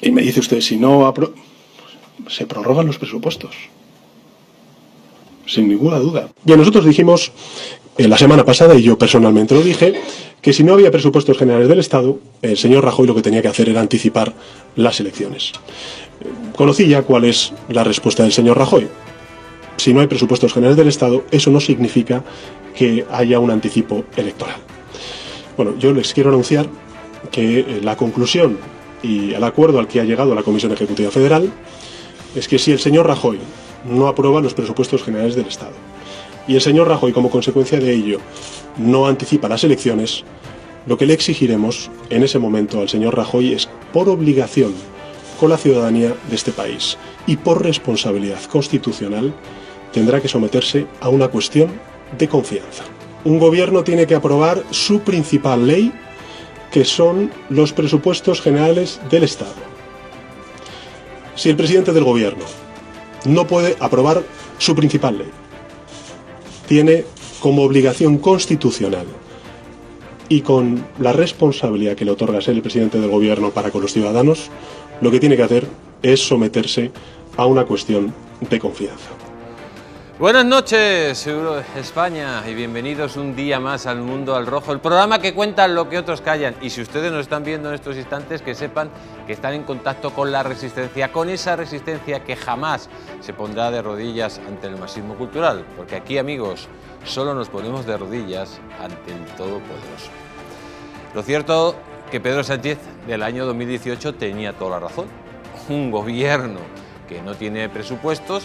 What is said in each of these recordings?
Y me dice usted, si no se prorrogan los presupuestos. Sin ninguna duda. Bien, nosotros dijimos la semana pasada, y yo personalmente lo dije, que si no había presupuestos generales del Estado, el señor Rajoy lo que tenía que hacer era anticipar las elecciones. Conocí ya cuál es la respuesta del señor Rajoy. Si no hay presupuestos generales del Estado, eso no significa que haya un anticipo electoral. Bueno, yo les quiero anunciar que la conclusión y el acuerdo al que ha llegado la Comisión Ejecutiva Federal es que si el señor Rajoy no aprueba los presupuestos generales del Estado y el señor Rajoy, como consecuencia de ello, no anticipa las elecciones, lo que le exigiremos en ese momento al señor Rajoy es, por obligación con la ciudadanía de este país y por responsabilidad constitucional, tendrá que someterse a una cuestión de confianza. Un gobierno tiene que aprobar su principal ley, que son los presupuestos generales del Estado. Si el presidente del gobierno no puede aprobar su principal ley, tiene como obligación constitucional y con la responsabilidad que le otorga ser el presidente del gobierno para con los ciudadanos, lo que tiene que hacer es someterse a una cuestión de confianza. Buenas noches, España, y bienvenidos un día más al Mundo al Rojo, el programa que cuenta lo que otros callan. Y si ustedes nos están viendo en estos instantes, que sepan que están en contacto con la resistencia, con esa resistencia que jamás se pondrá de rodillas ante el marxismo cultural, porque aquí, amigos, solo nos ponemos de rodillas ante el Todopoderoso. Lo cierto que Pedro Sánchez del año 2018 tenía toda la razón. Un gobierno que no tiene presupuestos,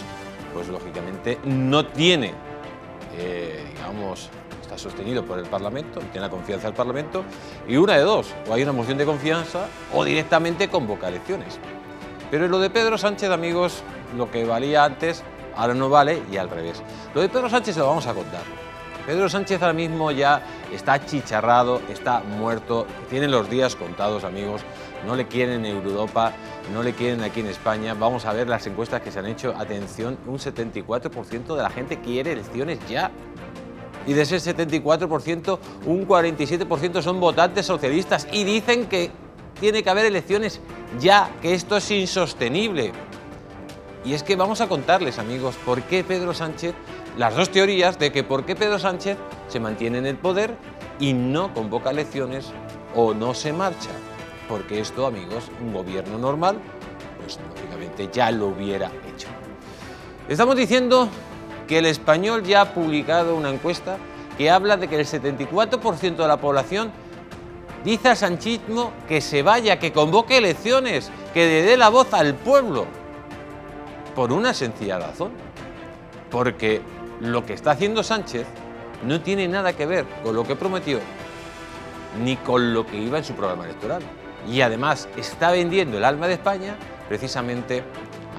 pues lógicamente no tiene, está sostenido por el Parlamento, tiene la confianza del Parlamento, y una de dos, o hay una moción de confianza o directamente convoca elecciones. Pero lo de Pedro Sánchez, amigos, lo que valía antes, ahora no vale, y al revés. Lo de Pedro Sánchez lo vamos a contar. Pedro Sánchez ahora mismo ya está achicharrado, está muerto, tiene los días contados, amigos. No le quieren en Europa, no le quieren aquí en España. Vamos a ver las encuestas que se han hecho. Atención, un 74% de la gente quiere elecciones ya. Y de ese 74%, un 47% son votantes socialistas. Y dicen que tiene que haber elecciones ya, que esto es insostenible. Y es que vamos a contarles, amigos, por qué Pedro Sánchez, las dos teorías de que por qué Pedro Sánchez se mantiene en el poder y no convoca elecciones o no se marcha. Porque esto, amigos, un gobierno normal, pues lógicamente ya lo hubiera hecho. Estamos diciendo que El Español ya ha publicado una encuesta que habla de que el 74% de la población dice al sanchismo que se vaya, que convoque elecciones, que le dé la voz al pueblo. Por una sencilla razón. Porque lo que está haciendo Sánchez no tiene nada que ver con lo que prometió, ni con lo que iba en su programa electoral. Y además está vendiendo el alma de España precisamente,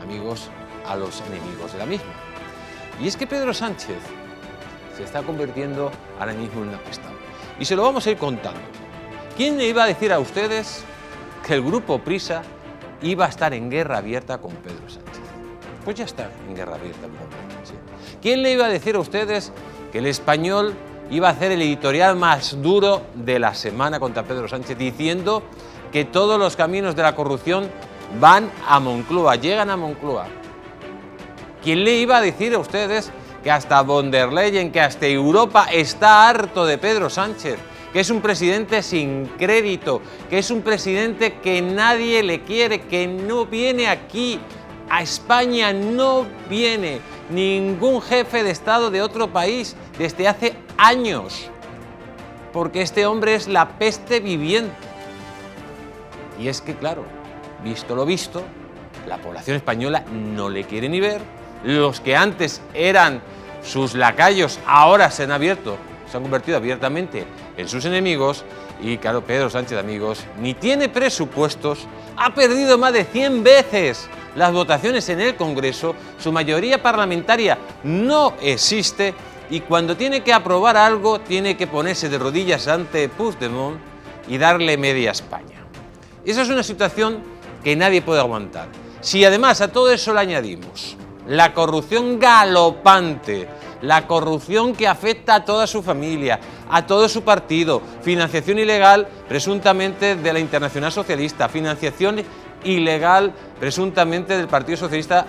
amigos, a los enemigos de la misma. Y es que Pedro Sánchez se está convirtiendo ahora mismo en un apestado. Y se lo vamos a ir contando. ¿Quién le iba a decir a ustedes que el grupo Prisa iba a estar en guerra abierta con Pedro Sánchez? Pues ya está en guerra abierta con Pedro Sánchez. ¿Quién le iba a decir a ustedes que El Español iba a hacer el editorial más duro de la semana contra Pedro Sánchez, diciendo que todos los caminos de la corrupción van a Moncloa, llegan a Moncloa? ¿Quién le iba a decir a ustedes que hasta von der Leyen, que hasta Europa está harto de Pedro Sánchez, que es un presidente sin crédito, que es un presidente que nadie le quiere, que no viene aquí a España, no viene ningún jefe de Estado de otro país desde hace años, porque este hombre es la peste viviente? Y es que, claro, visto lo visto, la población española no le quiere ni ver. Los que antes eran sus lacayos ahora se han convertido abiertamente en sus enemigos. Y claro, Pedro Sánchez, amigos, ni tiene presupuestos, ha perdido más de 100 veces las votaciones en el Congreso, su mayoría parlamentaria no existe, y cuando tiene que aprobar algo tiene que ponerse de rodillas ante Puigdemont y darle media España. Esa es una situación que nadie puede aguantar. Si además a todo eso le añadimos la corrupción galopante, la corrupción que afecta a toda su familia, a todo su partido, financiación ilegal presuntamente de la Internacional Socialista, financiación ilegal presuntamente del Partido Socialista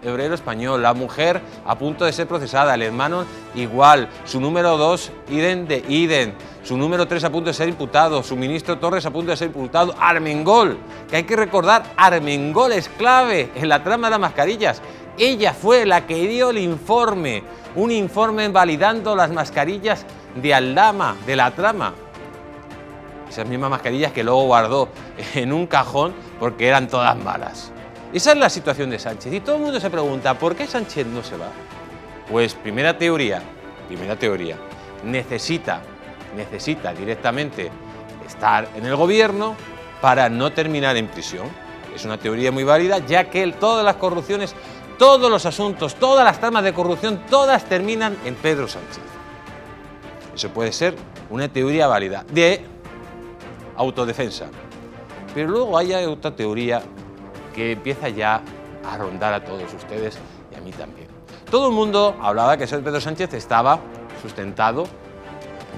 Obrero Español, la mujer a punto de ser procesada, el hermano igual, su número 2 idem de idem, su número 3 a punto de ser imputado, su ministro Torres a punto de ser imputado, Armengol, que hay que recordar, Armengol es clave en la trama de las mascarillas. Ella fue la que dio el informe, un informe validando las mascarillas de Aldama, de la trama. Esas mismas mascarillas que luego guardó en un cajón porque eran todas malas. Esa es la situación de Sánchez. Y todo el mundo se pregunta, ¿por qué Sánchez no se va? Pues primera teoría, necesita directamente estar en el gobierno para no terminar en prisión. Es una teoría muy válida, ya que todas las corrupciones, todos los asuntos, todas las tramas de corrupción, todas terminan en Pedro Sánchez. Eso puede ser una teoría válida de autodefensa. Pero luego hay otra teoría que empieza ya a rondar a todos ustedes y a mí también. Todo el mundo hablaba que Pedro Sánchez estaba sustentado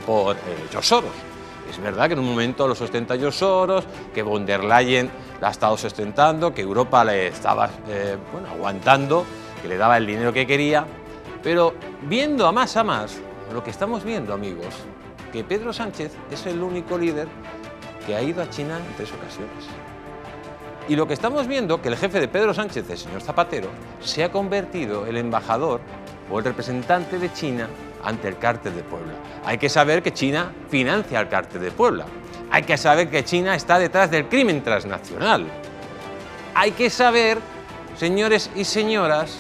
por George Soros. Es verdad que en un momento lo sustenta George Soros, que von der Leyen la ha estado sustentando, que Europa le estaba aguantando, que le daba el dinero que quería, pero viendo a más, lo que estamos viendo, amigos, que Pedro Sánchez es el único líder que ha ido a China en 3 ocasiones. Y lo que estamos viendo, que el jefe de Pedro Sánchez, el señor Zapatero, se ha convertido el embajador o el representante de China ante el Cártel de Puebla. Hay que saber que China financia al Cártel de Puebla. Hay que saber que China está detrás del crimen transnacional. Hay que saber, señores y señoras,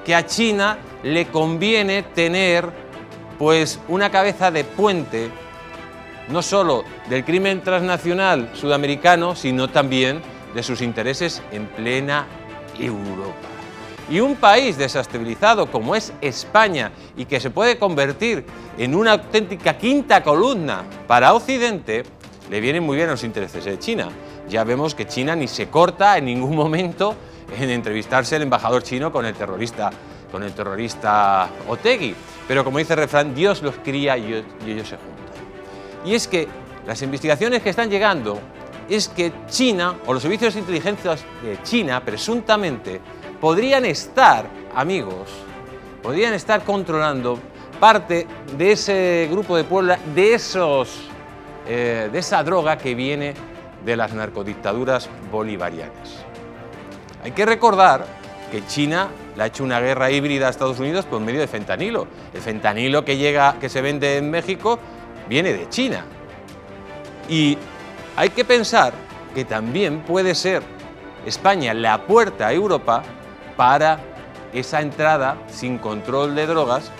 que a China le conviene tener pues una cabeza de puente, no solo del crimen transnacional sudamericano, sino también de sus intereses en plena Europa. Y un país desestabilizado como es España y que se puede convertir en una auténtica quinta columna para Occidente, le vienen muy bien a los intereses de China. Ya vemos que China ni se corta en ningún momento en entrevistarse el embajador chino con el terrorista Otegi. Pero como dice el refrán, Dios los cría y ellos se juntan. Y es que las investigaciones que están llegando es que China, o los servicios de inteligencia de China, presuntamente, podrían estar, amigos, controlando parte de ese grupo de Puebla, de esa droga que viene de las narcodictaduras bolivarianas. Hay que recordar que China le ha hecho una guerra híbrida a Estados Unidos por medio de fentanilo. El fentanilo que se vende en México viene de China. Y hay que pensar que también puede ser España la puerta a Europa para esa entrada sin control de drogas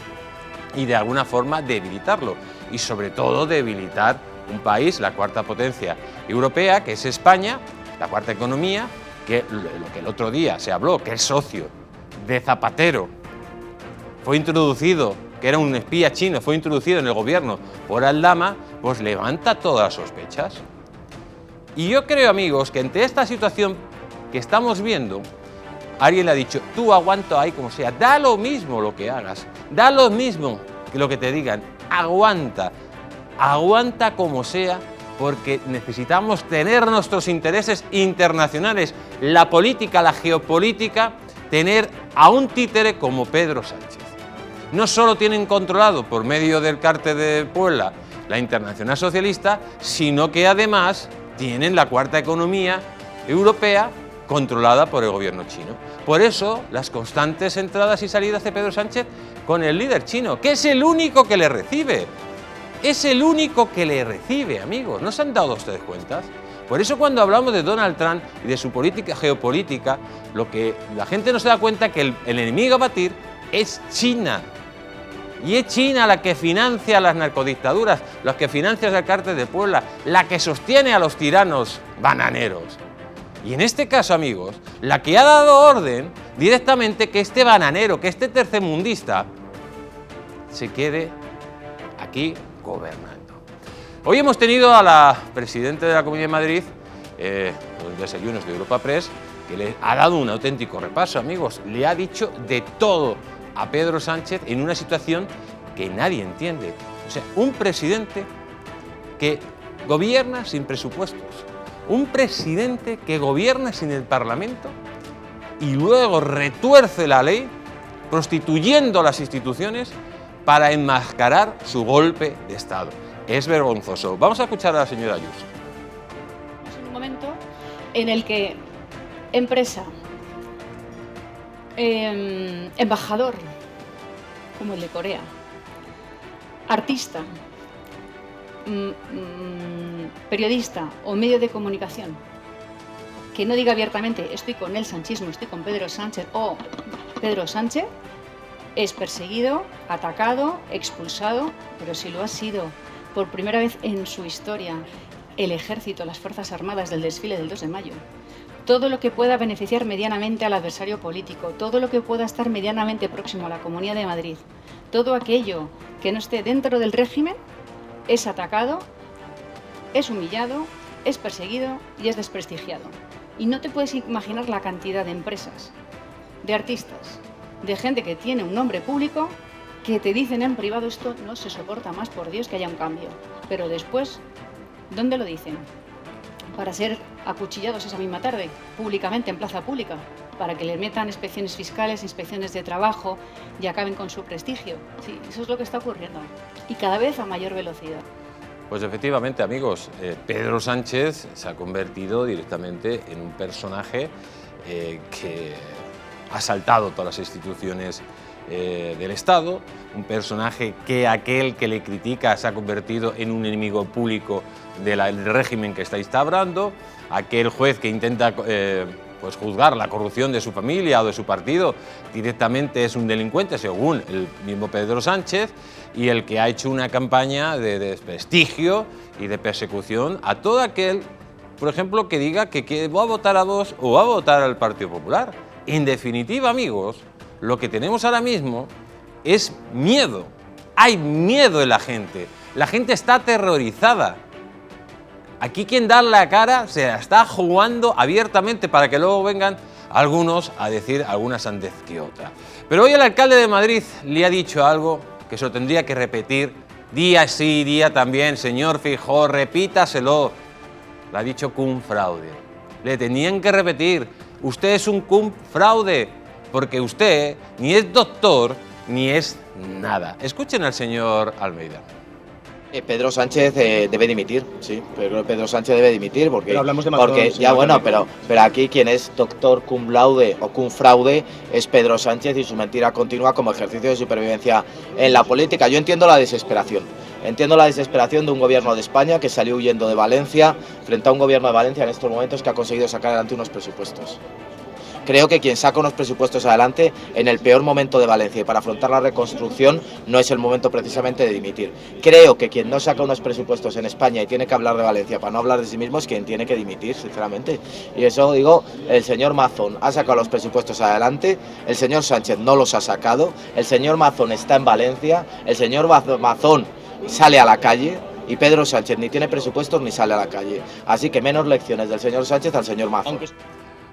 y de alguna forma debilitarlo. Y sobre todo debilitar un país, la cuarta potencia europea, que es España, la cuarta economía, que lo que el otro día se habló, que es socio de Zapatero, fue introducido, que era un espía chino, fue introducido en el gobierno por Aldama, pues levanta todas las sospechas. Y yo creo, amigos, que ante esta situación que estamos viendo, alguien le ha dicho, tú aguanta ahí como sea, da lo mismo lo que hagas, da lo mismo que lo que te digan, aguanta como sea, porque necesitamos tener nuestros intereses internacionales, la política, la geopolítica, tener a un títere como Pedro Sánchez. No solo tienen controlado por medio del Cártel de Puebla la Internacional Socialista, sino que además tienen la cuarta economía europea controlada por el gobierno chino. Por eso, las constantes entradas y salidas de Pedro Sánchez con el líder chino, que es el único que le recibe. Es el único que le recibe, amigos. ¿No se han dado ustedes cuenta? Por eso cuando hablamos de Donald Trump y de su política geopolítica, lo que la gente no se da cuenta es que el enemigo a batir es China. Y es China la que financia las narcodictaduras, la que financia el Cártel de Puebla, la que sostiene a los tiranos bananeros. Y en este caso, amigos, la que ha dado orden directamente que este bananero, que este tercermundista, se quede aquí gobernando. Hoy hemos tenido a la presidenta de la Comunidad de Madrid, los desayunos de Europa Press, que le ha dado un auténtico repaso, amigos. Le ha dicho de todo a Pedro Sánchez en una situación que nadie entiende. O sea, un presidente que gobierna sin presupuestos, un presidente que gobierna sin el Parlamento y luego retuerce la ley, prostituyendo las instituciones para enmascarar su golpe de Estado. Es vergonzoso. Vamos a escuchar a la señora Ayuso. Es un momento en el que empresa, embajador, como el de Corea, artista, periodista o medio de comunicación que no diga abiertamente estoy con el sanchismo, estoy con Pedro Sánchez o Pedro Sánchez, es perseguido, atacado, expulsado, pero si lo ha sido por primera vez en su historia el Ejército, las Fuerzas Armadas del desfile del 2 de mayo, todo lo que pueda beneficiar medianamente al adversario político, todo lo que pueda estar medianamente próximo a la Comunidad de Madrid, todo aquello que no esté dentro del régimen, es atacado, es humillado, es perseguido y es desprestigiado. Y no te puedes imaginar la cantidad de empresas, de artistas, de gente que tiene un nombre público que te dicen en privado esto no se soporta más, por Dios que haya un cambio. Pero después, ¿dónde lo dicen? Para ser acuchillados esa misma tarde, públicamente, en plaza pública, para que les metan inspecciones fiscales, inspecciones de trabajo y acaben con su prestigio. Sí, eso es lo que está ocurriendo. Y cada vez a mayor velocidad. Pues efectivamente, amigos, Pedro Sánchez se ha convertido directamente en un personaje que ha asaltado todas las instituciones del Estado, un personaje que aquel que le critica se ha convertido en un enemigo público del régimen que está instaurando, aquel juez que intenta pues juzgar la corrupción de su familia o de su partido directamente es un delincuente según el mismo Pedro Sánchez, y el que ha hecho una campaña de desprestigio y de persecución a todo aquel, por ejemplo, que diga que va a votar a Vox o va a votar al Partido Popular. En definitiva, amigos, lo que tenemos ahora mismo es miedo. Hay miedo en la gente está aterrorizada. Aquí quien da la cara se la está jugando abiertamente para que luego vengan algunos a decir alguna sandez que otra. Pero hoy el alcalde de Madrid le ha dicho algo que se lo tendría que repetir día sí, día también. Señor Feijóo, repítaselo. Le ha dicho cum fraude. Le tenían que repetir. Usted es un cum fraude, porque usted ni es doctor ni es nada. Escuchen al señor Almeida. Pedro Sánchez debe dimitir, sí, Pedro Sánchez debe dimitir porque, pero hablamos de Macron, porque ya bueno, pero aquí quien es doctor cum laude o cum fraude es Pedro Sánchez y su mentira continua como ejercicio de supervivencia en la política. Yo entiendo la desesperación de un gobierno de España que salió huyendo de Valencia frente a un gobierno de Valencia en estos momentos que ha conseguido sacar adelante unos presupuestos. Creo que quien saca unos presupuestos adelante en el peor momento de Valencia y para afrontar la reconstrucción no es el momento precisamente de dimitir. Creo que quien no saca unos presupuestos en España y tiene que hablar de Valencia para no hablar de sí mismo es quien tiene que dimitir, sinceramente. Y eso digo, el señor Mazón ha sacado los presupuestos adelante, el señor Sánchez no los ha sacado, el señor Mazón está en Valencia, el señor Mazón sale a la calle y Pedro Sánchez ni tiene presupuestos ni sale a la calle. Así que menos lecciones del señor Sánchez al señor Mazón.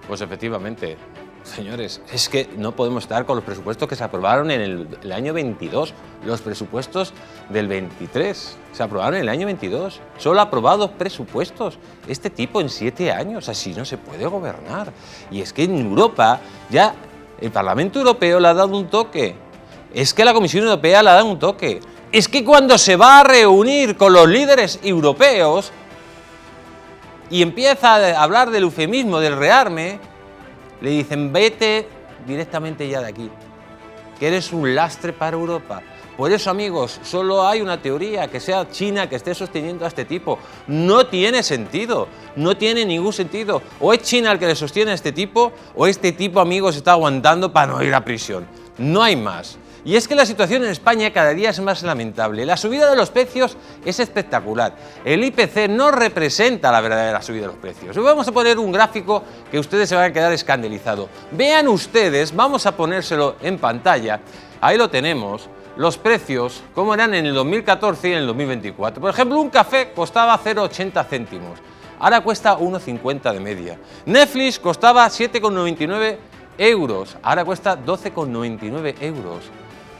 Pues efectivamente, señores, es que no podemos estar con los presupuestos que se aprobaron en el año 22, los presupuestos del 23, se aprobaron en el año 22, solo ha aprobado 2 presupuestos, este tipo en 7 años, así no se puede gobernar. Y es que en Europa ya el Parlamento Europeo le ha dado un toque, es que la Comisión Europea le ha dado un toque, es que cuando se va a reunir con los líderes europeos, y empieza a hablar del eufemismo, del rearme, le dicen vete directamente ya de aquí, que eres un lastre para Europa. Por eso, amigos, solo hay una teoría, que sea China que esté sosteniendo a este tipo. No tiene sentido, no tiene ningún sentido. O es China el que le sostiene a este tipo, o este tipo, amigos, está aguantando para no ir a prisión. No hay más. Y es que la situación en España cada día es más lamentable. La subida de los precios es espectacular. El IPC no representa la verdadera subida de los precios. Hoy vamos a poner un gráfico que ustedes se van a quedar escandalizados. Vean ustedes, vamos a ponérselo en pantalla, ahí lo tenemos, los precios, cómo eran en el 2014 y en el 2024. Por ejemplo, un café costaba 0,80 céntimos, ahora cuesta 1,50 de media. Netflix costaba 7,99 euros, ahora cuesta 12,99 euros.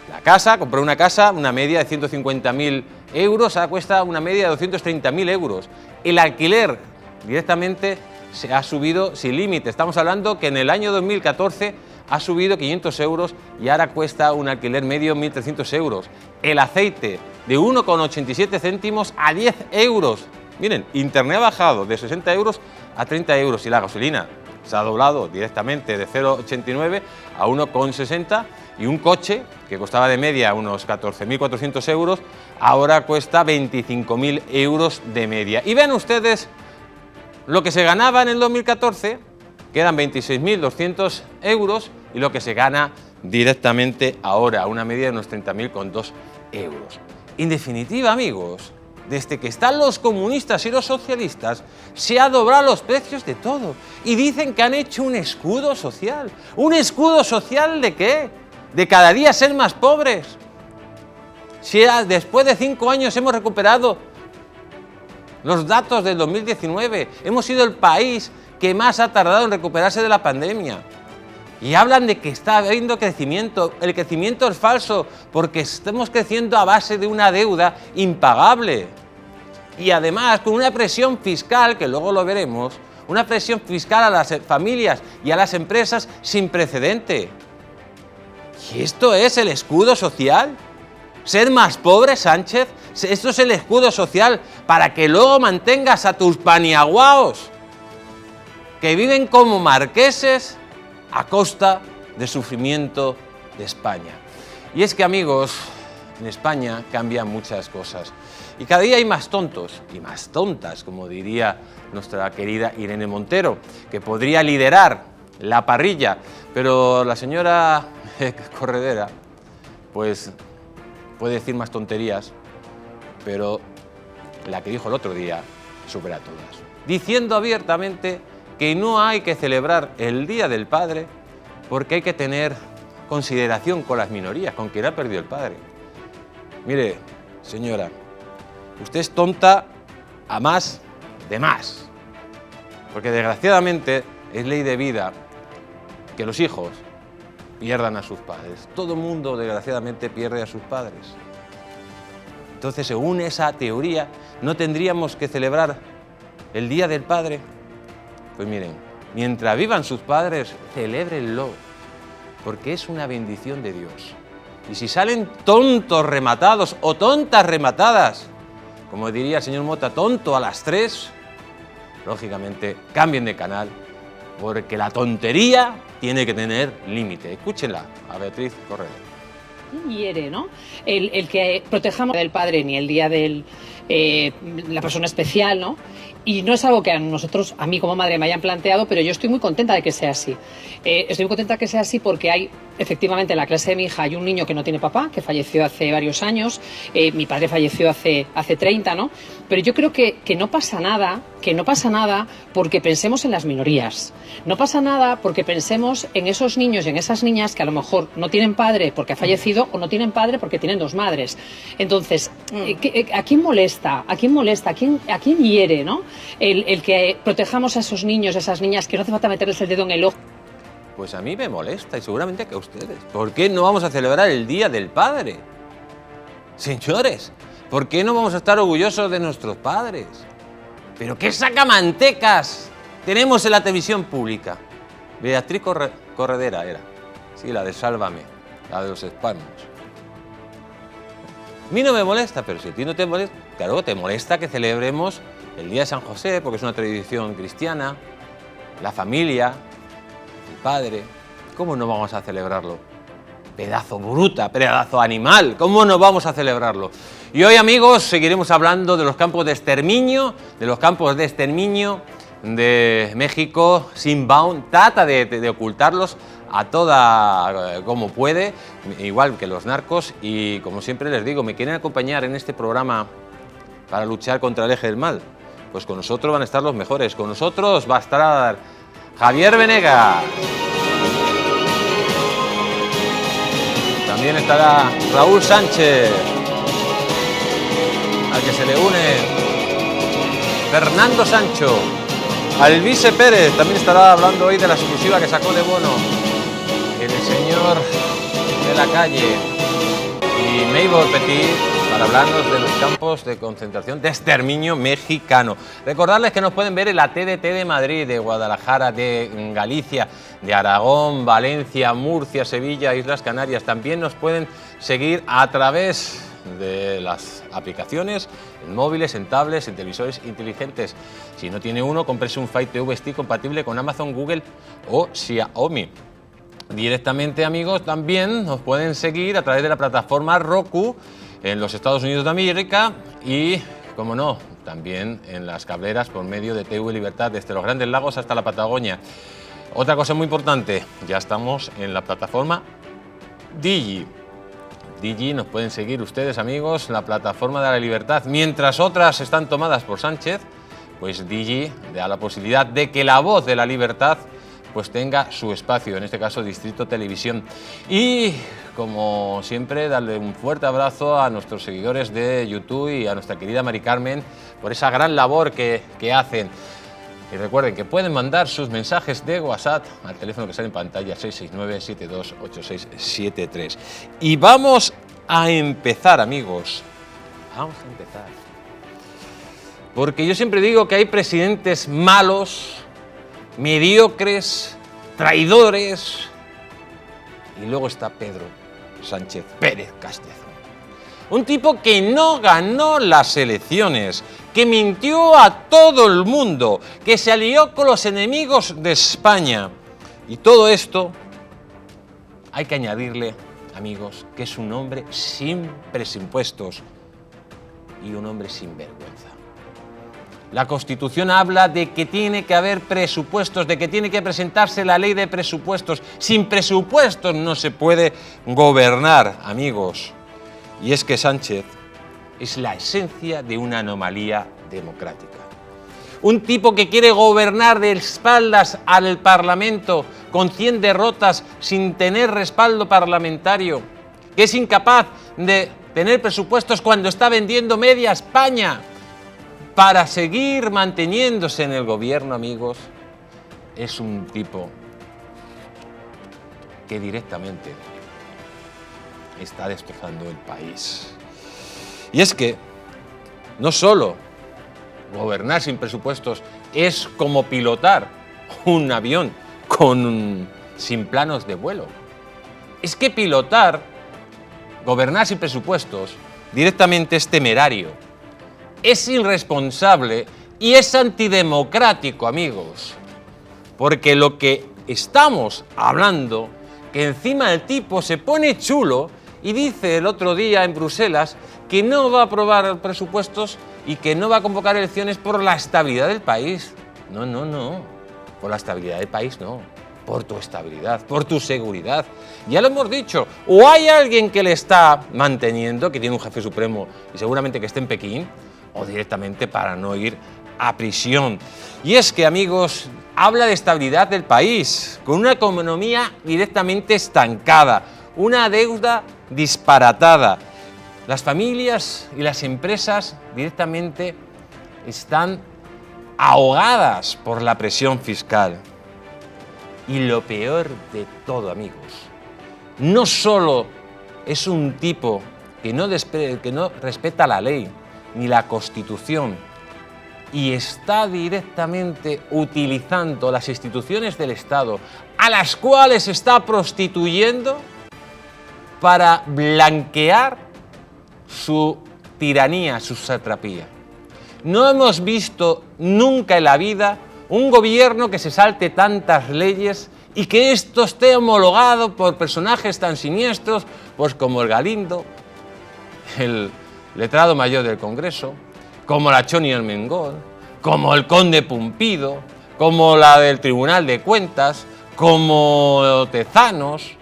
La casa, compró una casa, una media de 150.000 euros, ahora cuesta una media de 230.000 euros. El alquiler directamente se ha subido sin límite. Estamos hablando que en el año 2014 ha subido 500 euros y ahora cuesta un alquiler medio 1.300 euros. El aceite de 1,87 céntimos a 10 euros. Miren, Internet ha bajado de 60 euros a 30 euros y la gasolina se ha doblado directamente de 0,89 a 1,60 y un coche que costaba de media unos 14.400 euros, ahora cuesta 25.000 euros de media. Y ven ustedes lo que se ganaba en el 2014, que eran 26.200 euros, y lo que se gana directamente ahora, una media de unos 30.002 euros. En definitiva, amigos, desde que están los comunistas y los socialistas, se ha doblado los precios de todo. Y dicen que han hecho un escudo social. ¿Un escudo social de qué? ¿De cada día ser más pobres? Si después de 5 años hemos recuperado los datos del 2019, hemos sido el país que más ha tardado en recuperarse de la pandemia. Y hablan de que está habiendo crecimiento. El crecimiento es falso porque estamos creciendo a base de una deuda impagable. Y además con una presión fiscal, que luego lo veremos, una presión fiscal a las familias y a las empresas sin precedente. ¿Y esto es el escudo social? ¿Ser más pobre, Sánchez? ¿Esto es el escudo social para que luego mantengas a tus paniaguaos que viven como marqueses a costa del sufrimiento de España? Y es que, amigos, en España cambian muchas cosas. Y cada día hay más tontos y más tontas, como diría nuestra querida Irene Montero, que podría liderar la parrilla. Pero la señora Corredera, pues puede decir más tonterías, pero la que dijo el otro día supera a todas. Diciendo abiertamente que no hay que celebrar el Día del Padre porque hay que tener consideración con las minorías, con quien ha perdido el padre. Mire, señora, usted es tonta a más de más, porque desgraciadamente es ley de vida que los hijos pierdan a sus padres. Todo el mundo, desgraciadamente, pierde a sus padres. Entonces, según esa teoría, ¿no tendríamos que celebrar el Día del Padre? Pues miren, mientras vivan sus padres, celébrenlo, porque es una bendición de Dios. Y si salen tontos rematados o tontas rematadas, como diría el señor Mota, tonto a las 3, lógicamente cambien de canal, porque la tontería tiene que tener límite. Escúchenla a Beatriz Corredera. Hiere, ¿no? El que protejamos del padre ni el día de la persona especial, ¿no? Y no es algo que a nosotros, a mí como madre, me hayan planteado, pero yo estoy muy contenta de que sea así. Estoy muy contenta de que sea así porque hay, efectivamente, en la clase de mi hija hay un niño que no tiene papá, que falleció hace varios años, mi padre falleció hace 30, ¿no? Pero yo creo que no pasa nada, porque pensemos en las minorías. No pasa nada porque pensemos en esos niños y en esas niñas que a lo mejor no tienen padre porque ha fallecido o no tienen padre porque tienen 2 madres. Entonces, ¿a quién molesta? ¿A quién molesta? ¿A quién hiere, no? El que protejamos a esos niños, a esas niñas, que no hace falta meterles el dedo en el ojo. Pues a mí me molesta y seguramente que a ustedes. ¿Por qué no vamos a celebrar el Día del Padre? Señores, ¿por qué no vamos a estar orgullosos de nuestros padres? ¿Pero qué sacamantecas tenemos en la televisión pública? Beatriz Corredera era. Sí, la de Sálvame, la de los espasmos. A mí no me molesta, pero si a ti no te molesta, claro, te molesta que celebremos el Día de San José, porque es una tradición cristiana, la familia, el padre. ¿Cómo no vamos a celebrarlo? Pedazo bruta, pedazo animal, ¿cómo no vamos a celebrarlo? Y hoy, amigos, seguiremos hablando de los campos de exterminio, de México. Sinbaum trata de ocultarlos a toda como puede, igual que los narcos, y como siempre les digo, ¿me quieren acompañar en este programa para luchar contra el eje del mal? Pues con nosotros van a estar los mejores, con nosotros va a estar Javier Venegas, también estará Raúl Sánchez, al que se le une Fernando Sancho, Alvise Pérez, también estará hablando hoy de la exclusiva que sacó de Bono, el señor de la calle, y Maybor Petit para hablarnos de los campos de concentración de exterminio mexicano. Recordarles que nos pueden ver en la TDT de Madrid, de Guadalajara, de Galicia, de Aragón, Valencia, Murcia, Sevilla, Islas Canarias. También nos pueden seguir a través de las aplicaciones en móviles, en tablets, en televisores inteligentes. Si no tiene uno, cómprese un Fire TV Stick compatible con Amazon, Google o Xiaomi. Directamente, amigos, también nos pueden seguir a través de la plataforma Roku en los Estados Unidos de América y, como no, también en las cableras por medio de TV Libertad, desde los Grandes Lagos hasta la Patagonia. Otra cosa muy importante, ya estamos en la plataforma Digi. Digi nos pueden seguir ustedes, amigos, la plataforma de la libertad. Mientras otras están tomadas por Sánchez, pues Digi da la posibilidad de que la voz de la libertad pues tenga su espacio, en este caso Distrito Televisión. Y, como siempre, darle un fuerte abrazo a nuestros seguidores de YouTube y a nuestra querida Mari Carmen por esa gran labor que hacen. Y recuerden que pueden mandar sus mensajes de WhatsApp al teléfono que sale en pantalla, 669-728673. Y vamos a empezar, amigos. Vamos a empezar. Porque yo siempre digo que hay presidentes malos, mediocres, traidores. Y luego está Pedro Sánchez Pérez Castezo. Un tipo que no ganó las elecciones, que mintió a todo el mundo, que se alió con los enemigos de España. Y todo esto hay que añadirle, amigos, que es un hombre sin presupuestos y un hombre sin vergüenza. La Constitución habla de que tiene que haber presupuestos, de que tiene que presentarse la ley de presupuestos. Sin presupuestos no se puede gobernar, amigos. Y es que Sánchez es la esencia de una anomalía democrática. Un tipo que quiere gobernar de espaldas al Parlamento, con 100 derrotas, sin tener respaldo parlamentario, que es incapaz de tener presupuestos cuando está vendiendo media España para seguir manteniéndose en el gobierno, amigos, es un tipo que directamente está destrozando el país. Y es que no solo gobernar sin presupuestos es como pilotar un avión sin planos de vuelo. Es que gobernar sin presupuestos, directamente es temerario, es irresponsable y es antidemocrático, amigos. Porque lo que estamos hablando, que encima el tipo se pone chulo y dice el otro día en Bruselas que no va a aprobar presupuestos y que no va a convocar elecciones por la estabilidad del país. No. Por la estabilidad del país no. Por tu estabilidad, por tu seguridad. Ya lo hemos dicho. O hay alguien que le está manteniendo, que tiene un jefe supremo y seguramente que esté en Pekín, o directamente para no ir a prisión. Y es que, amigos, habla de estabilidad del país, con una economía directamente estancada, una deuda disparatada. Las familias y las empresas directamente están ahogadas por la presión fiscal. Y lo peor de todo, amigos, no solo es un tipo que no respeta la ley ni la Constitución y está directamente utilizando las instituciones del Estado, a las cuales está prostituyendo para blanquear su tiranía, su satrapía. No hemos visto nunca en la vida un gobierno que se salte tantas leyes y que esto esté homologado por personajes tan siniestros, pues como el Galindo, el letrado mayor del Congreso, como la Choni Armengol, como el Conde Pumpido, como la del Tribunal de Cuentas, como Tezanos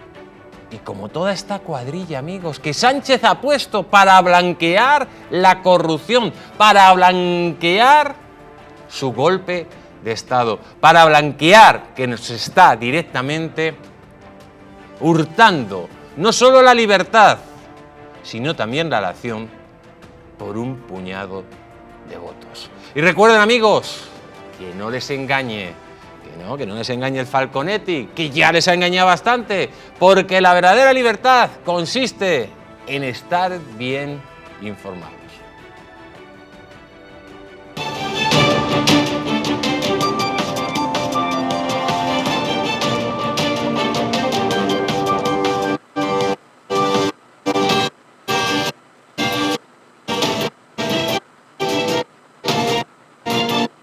y como toda esta cuadrilla, amigos, que Sánchez ha puesto para blanquear la corrupción, para blanquear su golpe de Estado, para blanquear que nos está directamente hurtando no solo la libertad, sino también la nación por un puñado de votos. Y recuerden, amigos, que no les engañe, que no les engañe el Falconetti, que ya les ha engañado bastante, porque la verdadera libertad consiste en estar bien informados.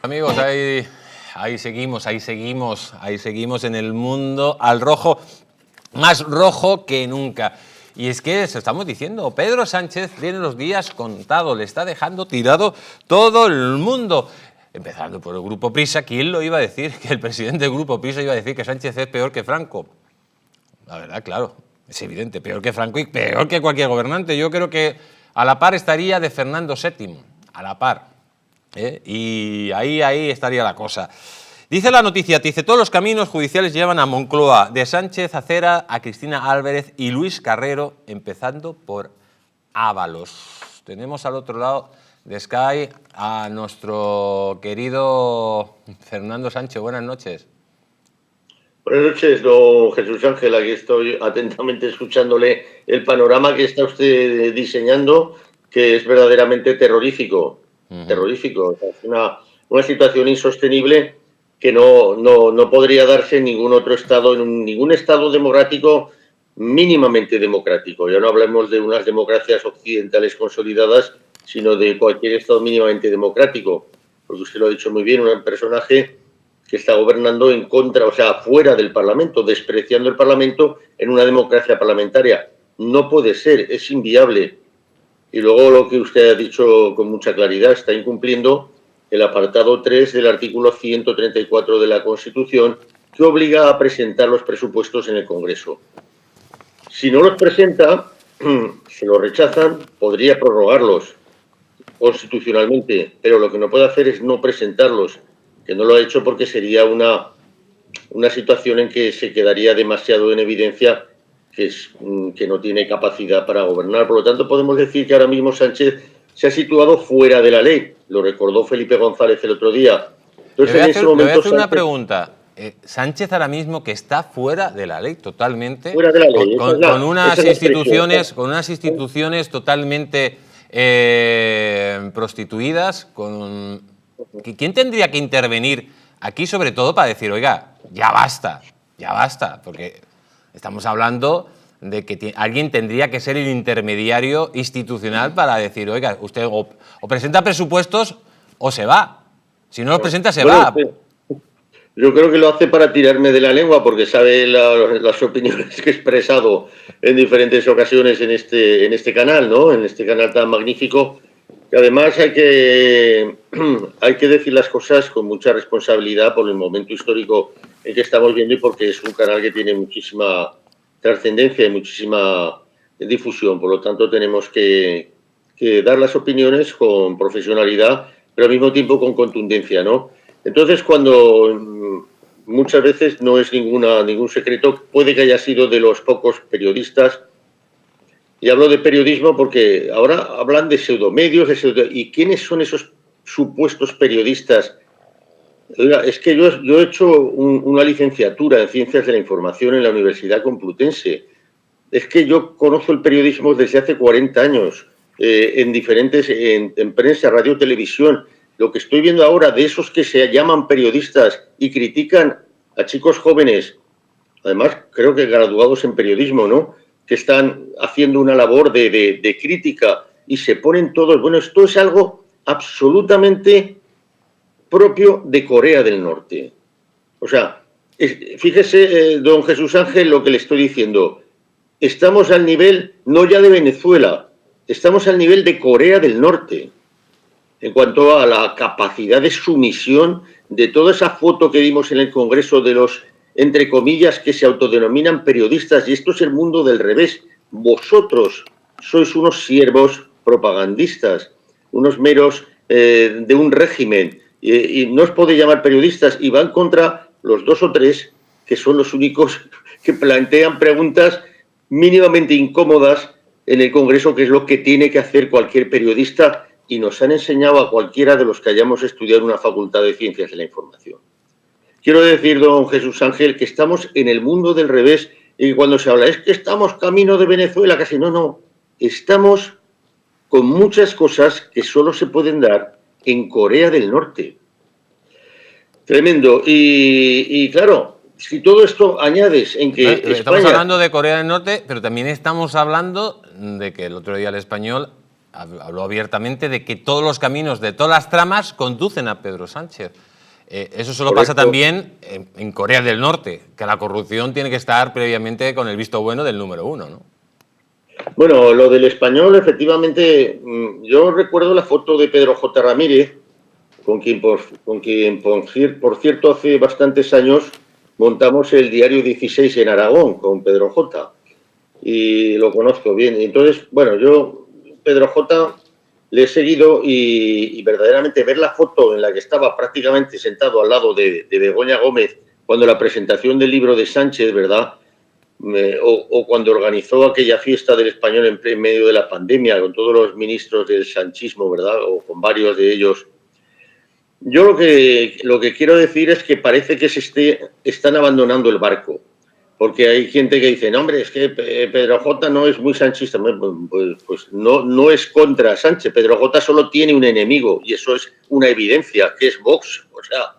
Amigos, ahí seguimos en el mundo al rojo, más rojo que nunca. Y es que, se estamos diciendo, Pedro Sánchez tiene los días contados, le está dejando tirado todo el mundo. Empezando por el Grupo Prisa, ¿quién lo iba a decir? Que el presidente del Grupo Prisa iba a decir que Sánchez es peor que Franco. La verdad, claro, es evidente, peor que Franco y peor que cualquier gobernante. Yo creo que a la par estaría de Fernando VII, a la par. Y ahí estaría la cosa. Dice la noticia, dice, todos los caminos judiciales llevan a Moncloa, de Sánchez a Cera, a Cristina Álvarez y Luis Carrero, empezando por Ábalos. Tenemos al otro lado de Sky a nuestro querido Fernando Sánchez. Buenas noches. Buenas noches, don Jesús Ángel. Aquí estoy atentamente escuchándole el panorama que está usted diseñando, que es verdaderamente terrorífico. Terrorífico. O sea, es una situación insostenible que no podría darse en ningún otro estado, en ningún estado democrático mínimamente democrático. Ya no hablemos de unas democracias occidentales consolidadas, sino de cualquier estado mínimamente democrático. Porque usted lo ha dicho muy bien, un personaje que está gobernando en contra, o sea, fuera del Parlamento, despreciando el Parlamento en una democracia parlamentaria. No puede ser, es inviable. Y luego lo que usted ha dicho con mucha claridad, está incumpliendo el apartado 3 del artículo 134 de la Constitución, que obliga a presentar los presupuestos en el Congreso. Si no los presenta, se los rechazan, podría prorrogarlos constitucionalmente, pero lo que no puede hacer es no presentarlos, que no lo ha hecho porque sería una situación en que se quedaría demasiado en evidencia que no tiene capacidad para gobernar. Por lo tanto, podemos decir que ahora mismo Sánchez se ha situado fuera de la ley. Lo recordó Felipe González el otro día. Entonces, le voy a hacer una pregunta. Sánchez ahora mismo que está fuera de la ley totalmente, fuera de la ley, con unas instituciones totalmente prostituidas. ¿Quién tendría que intervenir aquí, sobre todo, para decir, oiga, ya basta? Porque estamos hablando de que alguien tendría que ser el intermediario institucional para decir, oiga, usted o presenta presupuestos o se va. Si no los presenta, se va. Yo creo que lo hace para tirarme de la lengua, porque sabe las opiniones que he expresado en diferentes ocasiones en este canal, ¿no? En este canal tan magnífico. Que además hay que decir las cosas con mucha responsabilidad por el momento histórico en que estamos viendo y porque es un canal que tiene muchísima trascendencia y muchísima difusión. Por lo tanto, tenemos que dar las opiniones con profesionalidad, pero al mismo tiempo con contundencia, ¿no? Entonces, cuando muchas veces no es ningún secreto, puede que haya sido de los pocos periodistas, y hablo de periodismo porque ahora hablan de pseudomedios, ¿y quiénes son esos supuestos periodistas? Es que yo he hecho una licenciatura en Ciencias de la Información en la Universidad Complutense. Es que yo conozco el periodismo desde hace 40 años, en prensa, radio, televisión. Lo que estoy viendo ahora de esos que se llaman periodistas y critican a chicos jóvenes, además creo que graduados en periodismo, ¿no?, que están haciendo una labor de crítica y se ponen todos... Bueno, esto es algo absolutamente propio de Corea del Norte. O sea, fíjese, don Jesús Ángel, lo que le estoy diciendo. Estamos al nivel, no ya de Venezuela, estamos al nivel de Corea del Norte, en cuanto a la capacidad de sumisión de toda esa foto que vimos en el Congreso de los, entre comillas, que se autodenominan periodistas, y esto es el mundo del revés. Vosotros sois unos siervos propagandistas, unos meros de un régimen, y no os podéis llamar periodistas, y van contra los 2 o 3 que son los únicos que plantean preguntas mínimamente incómodas en el Congreso, que es lo que tiene que hacer cualquier periodista, y nos han enseñado a cualquiera de los que hayamos estudiado en una facultad de Ciencias de la Información. Quiero decir, don Jesús Ángel, que estamos en el mundo del revés, y cuando se habla, es que estamos camino de Venezuela, casi no, estamos con muchas cosas que solo se pueden dar en Corea del Norte. Tremendo. Y claro, si todo esto añades en que Estamos España... hablando de Corea del Norte, pero también estamos hablando de que el otro día el Español habló abiertamente de que todos los caminos de todas las tramas conducen a Pedro Sánchez. Eso solo pasa también en Corea del Norte, que la corrupción tiene que estar previamente con el visto bueno del número uno, ¿no? Bueno, lo del Español, efectivamente, yo recuerdo la foto de Pedro J. Ramírez, con quien por cierto, hace bastantes años montamos el diario 16 en Aragón, con Pedro J. Y lo conozco bien. Entonces, bueno, yo, Pedro J., le he seguido y verdaderamente ver la foto en la que estaba prácticamente sentado al lado de Begoña Gómez cuando la presentación del libro de Sánchez, ¿verdad?, o cuando organizó aquella fiesta del Español en medio de la pandemia con todos los ministros del sanchismo, ¿verdad?, o con varios de ellos. Yo lo que quiero decir es que parece que están abandonando el barco, porque hay gente que dice, no, hombre, es que Pedro J. no es muy sanchista. Pues no es contra Sánchez. Pedro J. solo tiene un enemigo, y eso es una evidencia, que es Vox. O sea,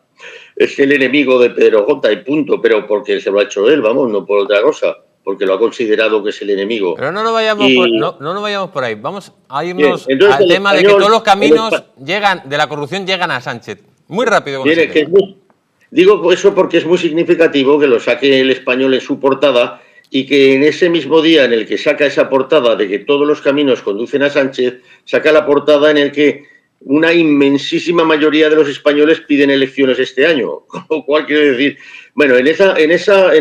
es el enemigo de Pedro J. y punto, pero porque se lo ha hecho él, vamos, no por otra cosa, porque lo ha considerado que es el enemigo. Pero no nos vayamos, no nos vayamos por ahí. Vamos a irnos al tema de que todos los caminos de la corrupción llegan a Sánchez. Muy rápido. Digo eso porque es muy significativo que lo saque el Español en su portada y que en ese mismo día en el que saca esa portada de que todos los caminos conducen a Sánchez, saca la portada en el que una inmensísima mayoría de los españoles piden elecciones este año. Con lo cual quiero decir, bueno, en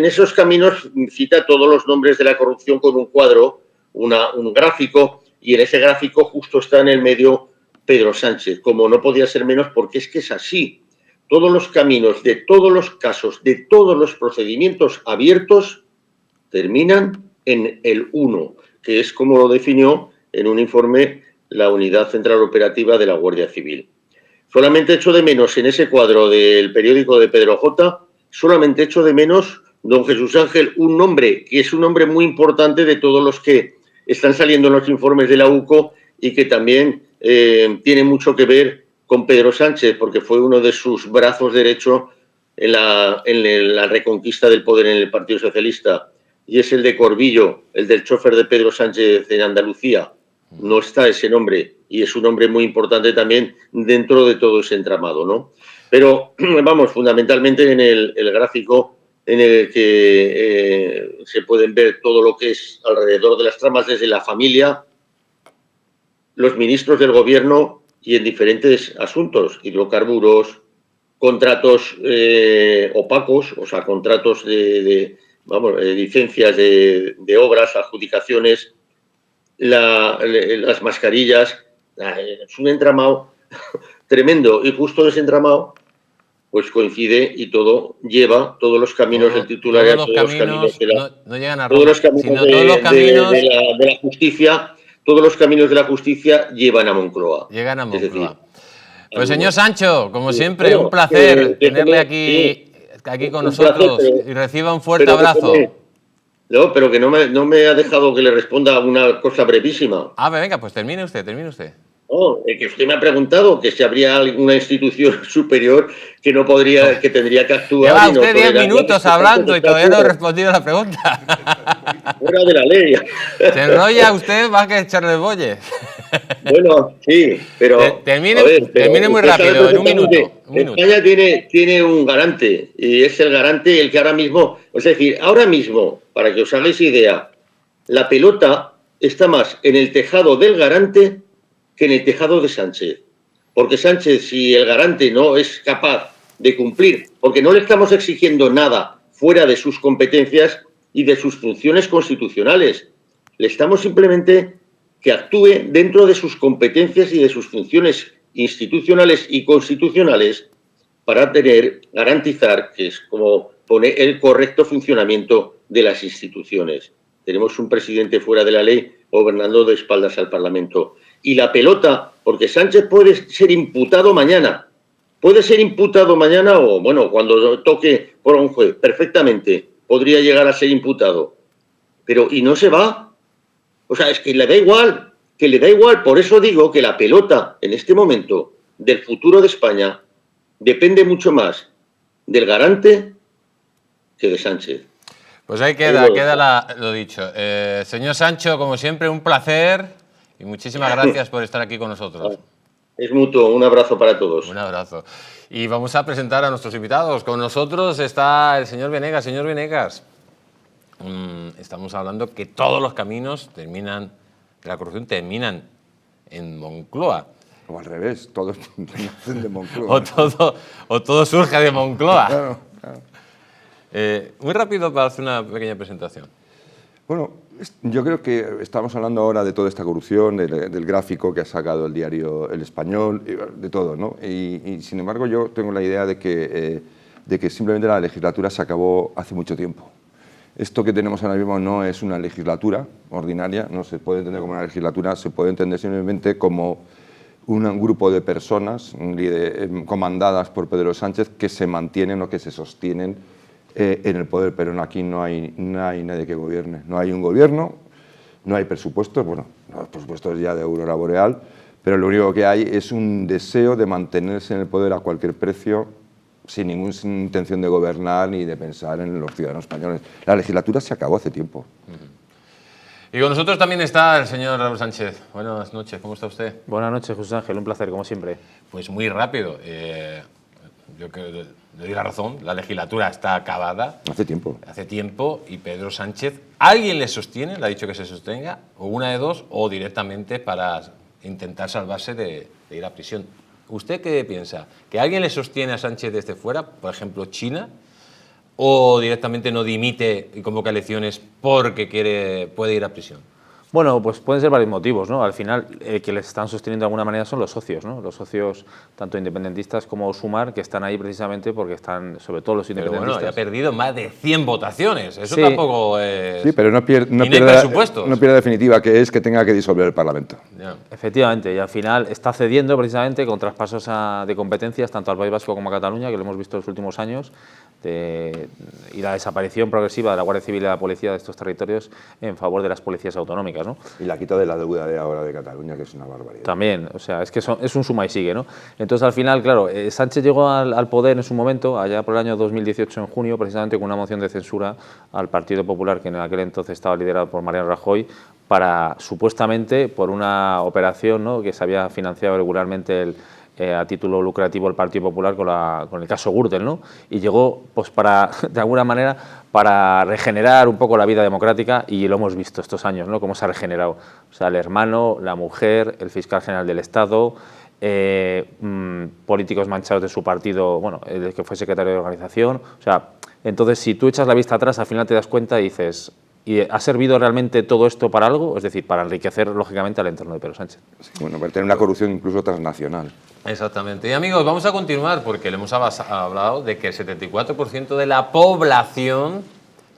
esos caminos cita todos los nombres de la corrupción con un cuadro, un gráfico, y en ese gráfico justo está en el medio Pedro Sánchez, como no podía ser menos, porque es que es así. Todos los caminos de todos los casos, de todos los procedimientos abiertos, terminan en el 1, que es como lo definió en un informe la Unidad Central Operativa de la Guardia Civil. Solamente echo de menos en ese cuadro del periódico de Pedro J., solamente echo de menos, don Jesús Ángel, un nombre, que es un nombre muy importante de todos los que están saliendo en los informes de la UCO y que también tiene mucho que ver con Pedro Sánchez, porque fue uno de sus brazos derechos en la reconquista del poder en el Partido Socialista, y es el de Corbillo, el del chofer de Pedro Sánchez en Andalucía. No está ese nombre, y es un nombre muy importante también dentro de todo ese entramado, ¿no? Pero, vamos, fundamentalmente en el gráfico en el que se pueden ver todo lo que es alrededor de las tramas, desde la familia, los ministros del gobierno y en diferentes asuntos, hidrocarburos, contratos opacos, o sea, contratos de licencias de obras, adjudicaciones, las mascarillas. Es un entramado tremendo, y justo ese entramado pues coincide y todo lleva todos los caminos del titular, todos los caminos de la justicia. Todos los caminos de la justicia llevan a Moncloa. Llegan a Moncloa. Pues señor Sancho, como siempre, un placer tenerle aquí con nosotros, y reciba un fuerte abrazo. Pero que no me ha dejado que le responda una cosa brevísima. Venga, pues termine usted. Que usted me ha preguntado que si habría alguna institución superior que no podría, que tendría que actuar. Lleva usted 10 minutos hablando y todavía no he respondido a la pregunta. Fuera de la ley. Se enrolla usted, va a que echarle bolles. Bueno, sí, pero... Termine muy rápido, en un minuto. España tiene un garante, y es el garante el que ahora mismo... Es decir, ahora mismo, para que os hagáis idea, la pelota está más en el tejado del garante que en el tejado de Sánchez. Porque Sánchez, si el garante no es capaz de cumplir, porque no le estamos exigiendo nada fuera de sus competencias y de sus funciones constitucionales, le estamos simplemente que actúe dentro de sus competencias y de sus funciones institucionales y constitucionales para garantizar, que es como pone, el correcto funcionamiento de las instituciones. Tenemos un presidente fuera de la ley gobernando de espaldas al Parlamento. Y la pelota, porque Sánchez puede ser imputado mañana. Puede ser imputado mañana o, bueno, cuando toque por un juez, perfectamente. Podría llegar a ser imputado. Pero, ¿y no se va? O sea, es que le da igual, por eso digo que la pelota en este momento del futuro de España depende mucho más del Garante que de Sánchez. Pues ahí queda lo dicho. Señor Sancho, como siempre, un placer y muchísimas gracias por estar aquí con nosotros. Es mutuo, un abrazo para todos. Un abrazo. Y vamos a presentar a nuestros invitados. Con nosotros está el señor Venegas. Señor Venegas, estamos hablando que todos los caminos de la corrupción terminan en Moncloa. O al revés, todos nacen de Moncloa. o todo surge de Moncloa. Claro. Muy rápido para hacer una pequeña presentación. Bueno, yo creo que estamos hablando ahora de toda esta corrupción, del gráfico que ha sacado el diario El Español, de todo, ¿no? Y sin embargo yo tengo la idea de que simplemente la legislatura se acabó hace mucho tiempo. Esto que tenemos ahora mismo no es una legislatura ordinaria, no se puede entender como una legislatura, se puede entender simplemente como un grupo de personas comandadas por Pedro Sánchez que se mantienen o que se sostienen en el poder, pero aquí no hay nadie que gobierne. No hay un gobierno, no hay presupuestos, bueno, los presupuestos ya de Aurora Boreal, pero lo único que hay es un deseo de mantenerse en el poder a cualquier precio, sin ninguna intención de gobernar ni de pensar en los ciudadanos españoles. La legislatura se acabó hace tiempo. Y con nosotros también está el señor Raúl Sánchez. Buenas noches, ¿cómo está usted? Buenas noches, José Ángel, un placer, como siempre. Pues muy rápido. Yo creo que le doy la razón, la legislatura está acabada. Hace tiempo. Hace tiempo, y Pedro Sánchez, ¿alguien le sostiene? Le ha dicho que se sostenga, o una de dos, o directamente para intentar salvarse de ir a prisión. ¿Usted qué piensa? ¿Que alguien le sostiene a Sánchez desde fuera, por ejemplo China, o directamente no dimite y convoca elecciones porque puede ir a prisión? Bueno, pues pueden ser varios motivos, ¿no? Al final, que les están sosteniendo de alguna manera son los socios, ¿no? Los socios, tanto independentistas como Sumar, que están ahí precisamente porque están, sobre todo los independentistas. Pero bueno, ya ha perdido más de 100 votaciones. Eso sí, tampoco es... Sí, pero no pierde la definitiva, que es que tenga que disolver el Parlamento. Ya. Efectivamente, y al final está cediendo precisamente con traspasos de competencias tanto al País Vasco como a Cataluña, que lo hemos visto en los últimos años, y la desaparición progresiva de la Guardia Civil y de la Policía de estos territorios en favor de las policías autonómicas, ¿no? Y la quita de la deuda de ahora de Cataluña, que es una barbaridad. También, o sea, es que es un suma y sigue, ¿no? Entonces, al final, claro, Sánchez llegó al poder en su momento, allá por el año 2018, en junio, precisamente con una moción de censura al Partido Popular, que en aquel entonces estaba liderado por Mariano Rajoy, para, supuestamente, por una operación, ¿no?, que se había financiado regularmente a título lucrativo el Partido Popular con el caso Gürtel, ¿no? Y llegó, pues, de alguna manera, para regenerar un poco la vida democrática, y lo hemos visto estos años, ¿no?, cómo se ha regenerado. O sea, el hermano, la mujer, el fiscal general del Estado, políticos manchados de su partido, bueno, el que fue secretario de organización. O sea, entonces, si tú echas la vista atrás, al final te das cuenta y dices, ¿y ha servido realmente todo esto para algo? Es decir, para enriquecer, lógicamente, al entorno de Pedro Sánchez. Sí, bueno, para tener una corrupción incluso transnacional. Exactamente. Y amigos, vamos a continuar porque le hemos hablado de que el 74% de la población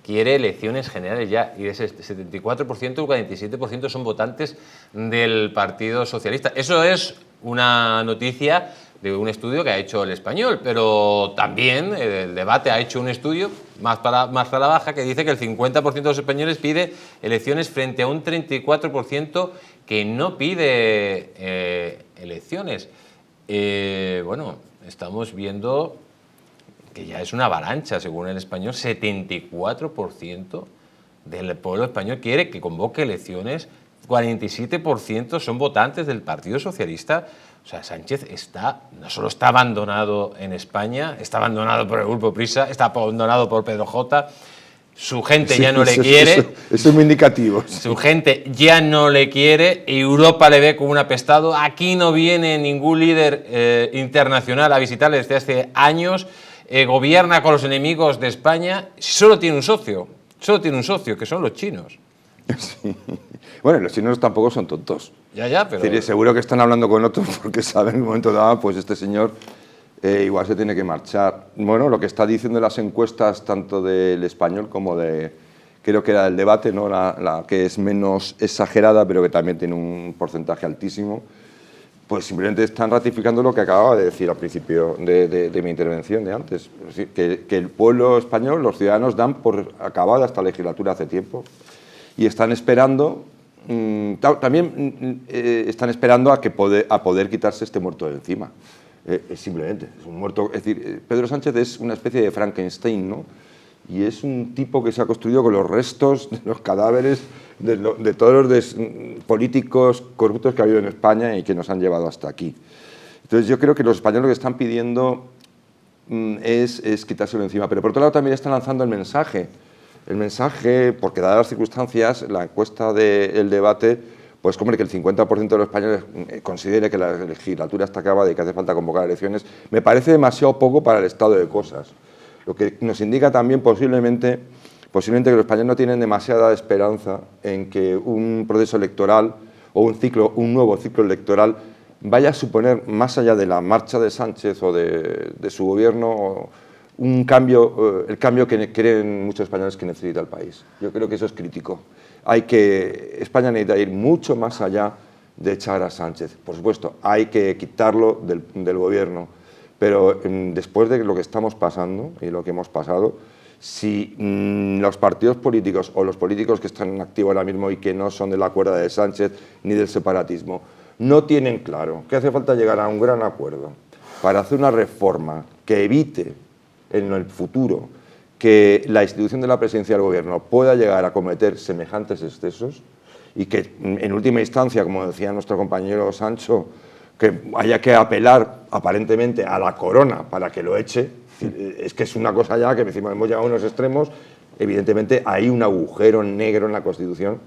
quiere elecciones generales ya, y de ese 74%, el 47% son votantes del Partido Socialista. Eso es una noticia de un estudio que ha hecho El Español, pero también El Debate ha hecho un estudio más para la baja que dice que el 50% de los españoles pide elecciones frente a un 34% que no pide elecciones. Bueno, estamos viendo que ya es una avalancha, según El Español, 74% del pueblo español quiere que convoque elecciones, 47% son votantes del Partido Socialista. O sea, Sánchez no solo está abandonado en España, está abandonado por el Grupo Prisa, está abandonado por Pedro J. Su gente ya no le quiere. Eso es muy indicativo. Su gente ya no le quiere. Europa le ve como un apestado. Aquí no viene ningún líder internacional a visitarle desde hace años. Gobierna con los enemigos de España. Solo tiene un socio, que son los chinos. Sí. Bueno, los chinos tampoco son tontos. Ya, pero... Es decir, seguro que están hablando con otros porque saben en un momento dado, pues este señor igual se tiene que marchar. Bueno, lo que está diciendo las encuestas, tanto del Español como creo que era del Debate, ¿no? la que es menos exagerada, pero que también tiene un porcentaje altísimo, pues simplemente están ratificando lo que acababa de decir al principio de mi intervención de antes. Es decir, que el pueblo español, los ciudadanos, dan por acabada esta legislatura hace tiempo y están esperando también están esperando a poder quitarse este muerto de encima. Simplemente, es un muerto. Es decir, Pedro Sánchez es una especie de Frankenstein, ¿no? Y es un tipo que se ha construido con los restos de los cadáveres de todos los políticos corruptos que ha habido en España y que nos han llevado hasta aquí. Entonces yo creo que los españoles lo que están pidiendo es quitárselo de encima. Pero por otro lado también están lanzando el mensaje, porque dadas las circunstancias, la encuesta del debate, pues hombre, que el 50% de los españoles considere que la legislatura está acabada y que hace falta convocar elecciones, me parece demasiado poco para el estado de cosas. Lo que nos indica también posiblemente que los españoles no tienen demasiada esperanza en que un proceso electoral o un nuevo ciclo electoral vaya a suponer, más allá de la marcha de Sánchez o de su gobierno, el cambio que creen muchos españoles que necesita el país. Yo creo que eso es crítico. España necesita ir mucho más allá de echar a Sánchez. Por supuesto, hay que quitarlo del gobierno, pero después de lo que estamos pasando y lo que hemos pasado, si los partidos políticos o los políticos que están en activo ahora mismo y que no son de la cuerda de Sánchez ni del separatismo, no tienen claro que hace falta llegar a un gran acuerdo para hacer una reforma que evite en el futuro que la institución de la presidencia del gobierno pueda llegar a cometer semejantes excesos y que, en última instancia, como decía nuestro compañero Sancho, que haya que apelar aparentemente a la corona para que lo eche, es que es una cosa ya que encima hemos llegado a unos extremos. Evidentemente hay un agujero negro en la Constitución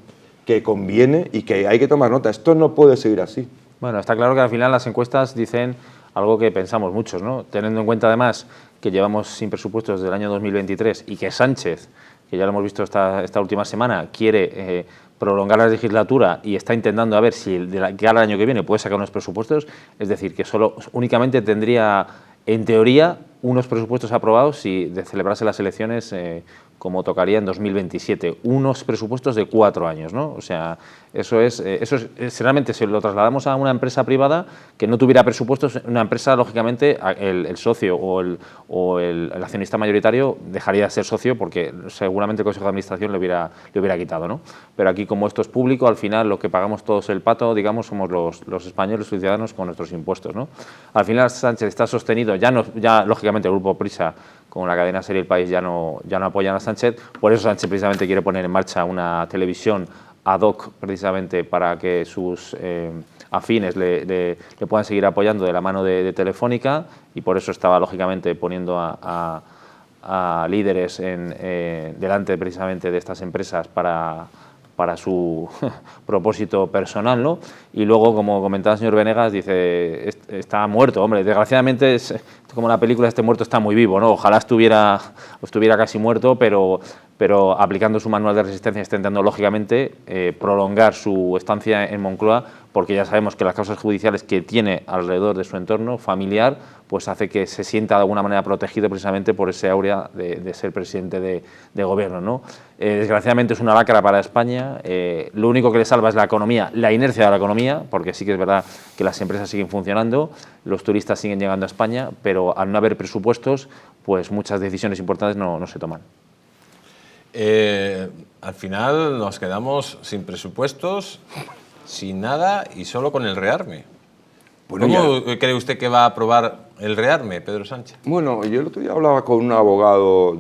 que conviene y que hay que tomar nota. Esto no puede seguir así. Bueno, está claro que al final las encuestas dicen algo que pensamos muchos, ¿no? Teniendo en cuenta además que llevamos sin presupuestos desde el año 2023 y que Sánchez, que ya lo hemos visto esta última semana, quiere prolongar la legislatura y está intentando a ver si de cara al año que viene puede sacar unos presupuestos, es decir, que únicamente tendría, en teoría, unos presupuestos aprobados si de celebrarse las elecciones como tocaría en 2027, unos presupuestos de 4 años, ¿no? O sea, eso es realmente, si lo trasladamos a una empresa privada que no tuviera presupuestos, una empresa, lógicamente, el socio o el accionista mayoritario dejaría de ser socio porque seguramente el Consejo de Administración le hubiera quitado, ¿no? Pero aquí, como esto es público, al final lo que pagamos todos el pato, digamos, somos los españoles, los ciudadanos, con nuestros impuestos, ¿no? Al final Sánchez está sostenido, ya lógicamente el Grupo Prisa con la cadena SER y El País ya no apoyan a Sánchez, por eso Sánchez precisamente quiere poner en marcha una televisión ad hoc precisamente para que sus afines le puedan seguir apoyando de la mano de Telefónica, y por eso estaba lógicamente poniendo a líderes delante precisamente de estas empresas para su propósito personal, ¿no? Y luego, como comentaba el señor Venegas, dice, está muerto, hombre, desgraciadamente es como la película, este muerto está muy vivo, ¿no? Ojalá estuviera casi muerto, pero aplicando su manual de resistencia está intentando, lógicamente, prolongar su estancia en Moncloa, porque ya sabemos que las causas judiciales que tiene alrededor de su entorno familiar, pues hace que se sienta de alguna manera protegido precisamente por ese áurea de ser presidente de gobierno, ¿no? Desgraciadamente es una lacra para España, lo único que le salva es la economía, la inercia de la economía, porque sí que es verdad que las empresas siguen funcionando, los turistas siguen llegando a España, pero al no haber presupuestos, pues muchas decisiones importantes no se toman. Al final nos quedamos sin presupuestos, sin nada y solo con el rearme. Bueno, ¿Cómo cree usted que va a aprobar el rearme, Pedro Sánchez? Bueno, yo el otro día hablaba con un abogado,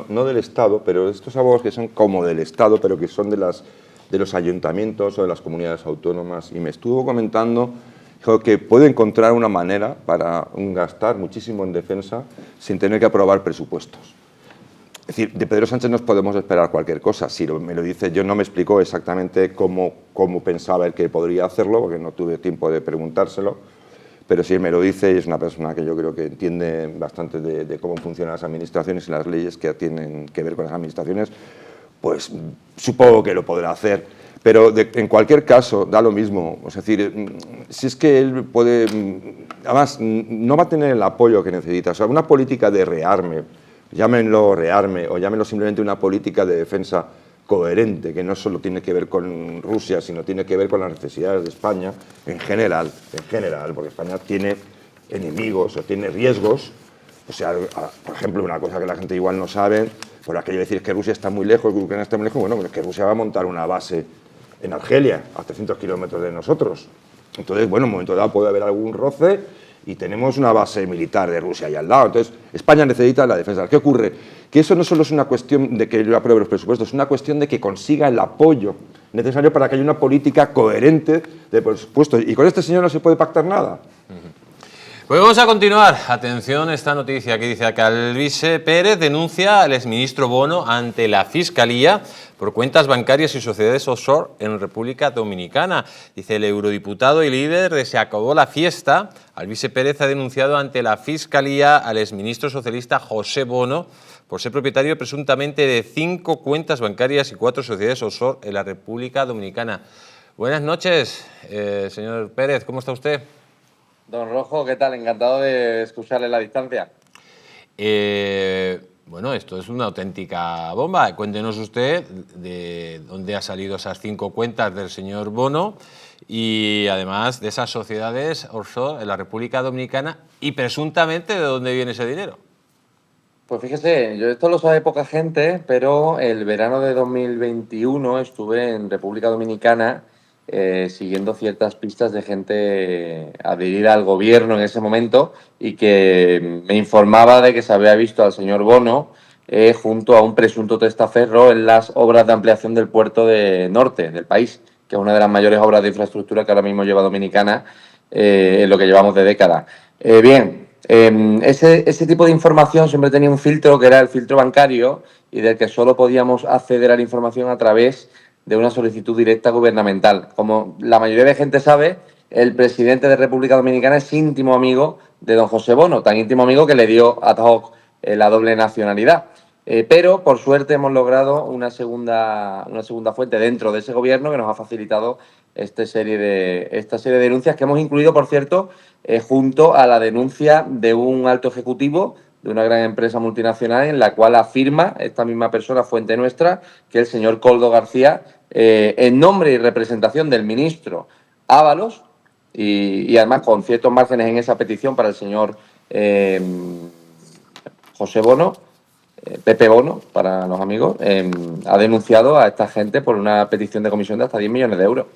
no del Estado, pero estos abogados que son como del Estado, pero que son de los ayuntamientos o de las comunidades autónomas, y me estuvo comentando, dijo que puede encontrar una manera para gastar muchísimo en defensa sin tener que aprobar presupuestos. Es decir, de Pedro Sánchez nos podemos esperar cualquier cosa. Si me lo dice, yo no me explicó exactamente cómo pensaba él que podría hacerlo, porque no tuve tiempo de preguntárselo, pero si él me lo dice, es una persona que yo creo que entiende bastante de cómo funcionan las administraciones y las leyes que tienen que ver con las administraciones, pues supongo que lo podrá hacer. Pero en cualquier caso, da lo mismo. Es decir, si es que él puede... Además, no va a tener el apoyo que necesita. O sea, una política de rearme, llámenlo rearme o llámenlo simplemente una política de defensa coherente, que no solo tiene que ver con Rusia, sino tiene que ver con las necesidades de España en general, porque España tiene enemigos o tiene riesgos. O sea, por ejemplo, una cosa que la gente igual no sabe, por aquello de decir que Rusia está muy lejos, que Ucrania está muy lejos, bueno, pues que Rusia va a montar una base en Argelia, a 300 kilómetros de nosotros. Entonces, bueno, en un momento dado puede haber algún roce y tenemos una base militar de Rusia ahí al lado. Entonces, España necesita la defensa. ¿Qué ocurre? Que eso no solo es una cuestión de que yo apruebe los presupuestos, es una cuestión de que consiga el apoyo necesario para que haya una política coherente de presupuestos. Y con este señor no se puede pactar nada. Pues vamos a continuar. Atención a esta noticia que dice que Alvise Pérez denuncia al exministro Bono ante la Fiscalía por cuentas bancarias y sociedades offshore en República Dominicana. Dice el eurodiputado y líder de Se Acabó la Fiesta, Alvise Pérez ha denunciado ante la Fiscalía al exministro socialista José Bono por ser propietario presuntamente de 5 cuentas bancarias y 4 sociedades offshore en la República Dominicana. Buenas noches, señor Pérez, ¿cómo está usted? Don Rojo, ¿qué tal? Encantado de escucharle la distancia. Bueno, esto es una auténtica bomba. Cuéntenos usted de dónde han salido esas 5 cuentas del señor Bono y además de esas sociedades offshore en la República Dominicana y presuntamente de dónde viene ese dinero. Pues fíjese, yo esto lo sabe poca gente, pero el verano de 2021 estuve en República Dominicana siguiendo ciertas pistas de gente adherida al gobierno en ese momento y que me informaba de que se había visto al señor Bono junto a un presunto testaferro en las obras de ampliación del puerto de norte del país, que es una de las mayores obras de infraestructura que ahora mismo lleva Dominicana en lo que llevamos de década. Ese tipo de información siempre tenía un filtro que era el filtro bancario y del que solo podíamos acceder a la información a través de una solicitud directa gubernamental. Como la mayoría de gente sabe, el presidente de República Dominicana es íntimo amigo de don José Bono, tan íntimo amigo que le dio ad hoc la doble nacionalidad. Pero, por suerte, hemos logrado una segunda fuente dentro de ese gobierno que nos ha facilitado esta serie de denuncias que hemos incluido, por cierto, junto a la denuncia de un alto ejecutivo de una gran empresa multinacional en la cual afirma esta misma persona, fuente nuestra, que el señor Koldo García, en nombre y representación del ministro Ábalos, y además con ciertos márgenes en esa petición para el señor José Bono, Pepe Bono, para los amigos, ha denunciado a esta gente por una petición de comisión de hasta 10 millones de euros.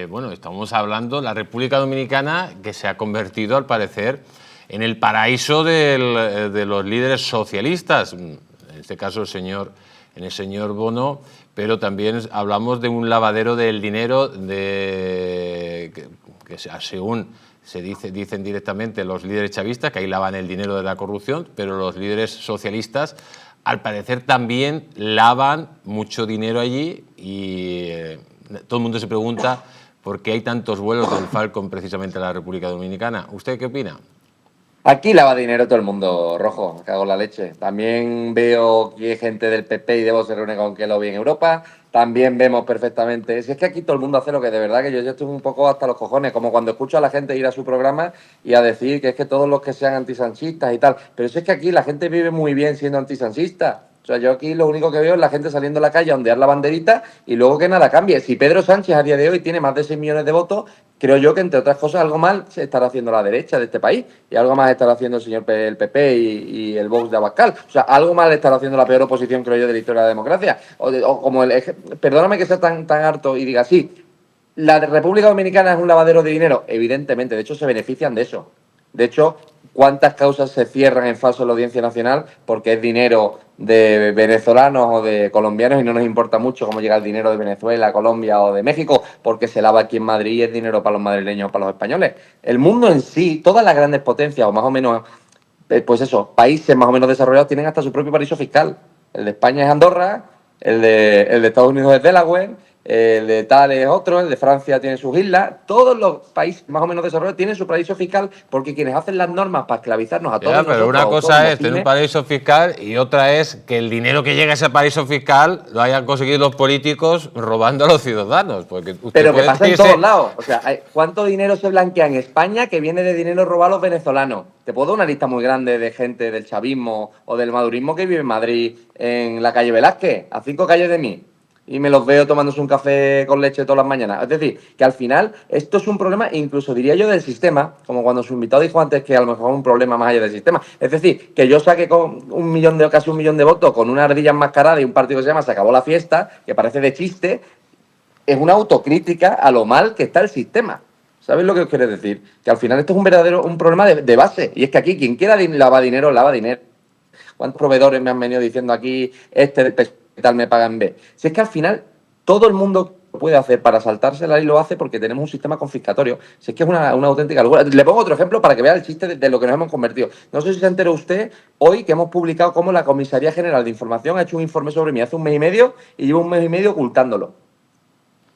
Bueno, estamos hablando de la República Dominicana, que se ha convertido, al parecer, en el paraíso de los líderes socialistas, en este caso el señor Bono, pero también hablamos de un lavadero del dinero que según dicen directamente los líderes chavistas, que ahí lavan el dinero de la corrupción, pero los líderes socialistas al parecer también lavan mucho dinero allí y todo el mundo se pregunta por qué hay tantos vuelos del Falcon precisamente a la República Dominicana. ¿Usted qué opina? Aquí lava dinero todo el mundo, Rojo, me cago en la leche. También veo que hay gente del PP y Debo se reúne con que lobby en Europa. También vemos perfectamente. Si es que aquí todo el mundo hace lo que de verdad, que yo estoy un poco hasta los cojones, como cuando escucho a la gente ir a su programa y a decir que es que todos los que sean antisanchistas y tal. Pero si es que aquí la gente vive muy bien siendo antisanchista. O sea, yo aquí lo único que veo es la gente saliendo a la calle a ondear la banderita y luego que nada cambie. Si Pedro Sánchez a día de hoy tiene más de 6 millones de votos, creo yo que, entre otras cosas, algo mal se estará haciendo la derecha de este país y algo más estará haciendo el PP y el Vox de Abascal. O sea, algo mal estará haciendo la peor oposición, creo yo, de la historia de la democracia. Perdóname que sea tan harto y diga, sí, la República Dominicana es un lavadero de dinero. Evidentemente, de hecho, se benefician de eso. De hecho, ¿cuántas causas se cierran en falso en la Audiencia Nacional porque es dinero de venezolanos o de colombianos y no nos importa mucho cómo llega el dinero de Venezuela, Colombia o de México porque se lava aquí en Madrid y es dinero para los madrileños o para los españoles? El mundo en sí, todas las grandes potencias o más o menos, pues eso, países más o menos desarrollados tienen hasta su propio paraíso fiscal. El de España es Andorra, el de Estados Unidos es Delaware, el de tal es otro, el de Francia tiene sus islas. Todos los países más o menos desarrollados tienen su paraíso fiscal porque quienes hacen las normas para esclavizarnos a todos nosotros... Pero una cosa es tener un paraíso fiscal y otra es que el dinero que llega a ese paraíso fiscal lo hayan conseguido los políticos robando a los ciudadanos. Pero que pasa en todos lados. O sea, ¿cuánto dinero se blanquea en España que viene de dinero robado a los venezolanos? Te puedo dar una lista muy grande de gente del chavismo o del madurismo que vive en Madrid, en la calle Velázquez, a 5 calles de mí. Y me los veo tomándose un café con leche todas las mañanas. Es decir, que al final esto es un problema, incluso diría yo, del sistema, como cuando su invitado dijo antes que a lo mejor es un problema más allá del sistema. Es decir, que yo saque con casi un millón de votos con una ardilla enmascarada y un partido que se llama Se Acabó la Fiesta, que parece de chiste, es una autocrítica a lo mal que está el sistema. ¿Sabéis lo que os quiero decir? Que al final esto es un problema de base. Y es que aquí quien quiera lavar dinero, lava dinero. ¿Cuántos proveedores me han venido diciendo aquí, del tal me paga en B? Si es que al final todo el mundo lo puede hacer para saltarse la ley, lo hace porque tenemos un sistema confiscatorio. Si es que es una auténtica locura. Le pongo otro ejemplo para que vea el chiste de lo que nos hemos convertido. No sé si se enteró usted hoy que hemos publicado cómo la Comisaría General de Información ha hecho un informe sobre mí hace un mes y medio y lleva un mes y medio ocultándolo.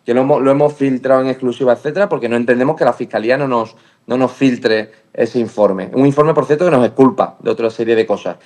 Que lo hemos filtrado en exclusiva, etcétera, porque no entendemos que la Fiscalía no nos filtre ese informe. Un informe, por cierto, que nos exculpa de otra serie de cosas.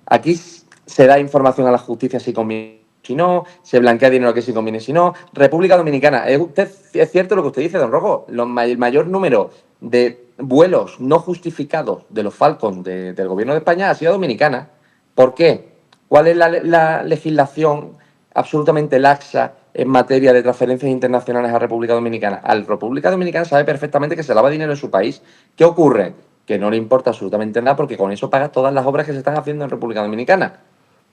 Aquí se da información a la justicia si conviene, si no, se blanquea dinero que si conviene, si no. República Dominicana, es cierto lo que usted dice, don Rojo, el mayor número de vuelos no justificados de los Falcons del gobierno de España ha sido Dominicana. ¿Por qué? ¿Cuál es la legislación absolutamente laxa en materia de transferencias internacionales a República Dominicana? A la República Dominicana sabe perfectamente que se lava dinero en su país. ¿Qué ocurre? Que no le importa absolutamente nada porque con eso paga todas las obras que se están haciendo en República Dominicana.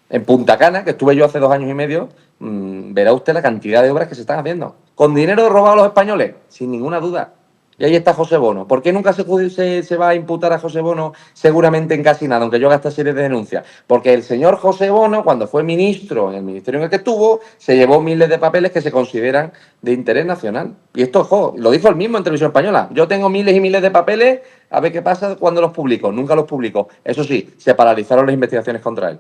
En Punta Cana, que estuve yo hace 2 años y medio, verá usted la cantidad de obras que se están haciendo. ¿Con dinero robado a los españoles? Sin ninguna duda. Y ahí está José Bono. ¿Por qué nunca se va a imputar a José Bono seguramente en casi nada, aunque yo haga esta serie de denuncias? Porque el señor José Bono, cuando fue ministro en el ministerio en el que estuvo, se llevó miles de papeles que se consideran de interés nacional. Y esto, lo dijo él mismo en Televisión Española. Yo tengo miles y miles de papeles, a ver qué pasa cuando los publico. Nunca los publico. Eso sí, se paralizaron las investigaciones contra él.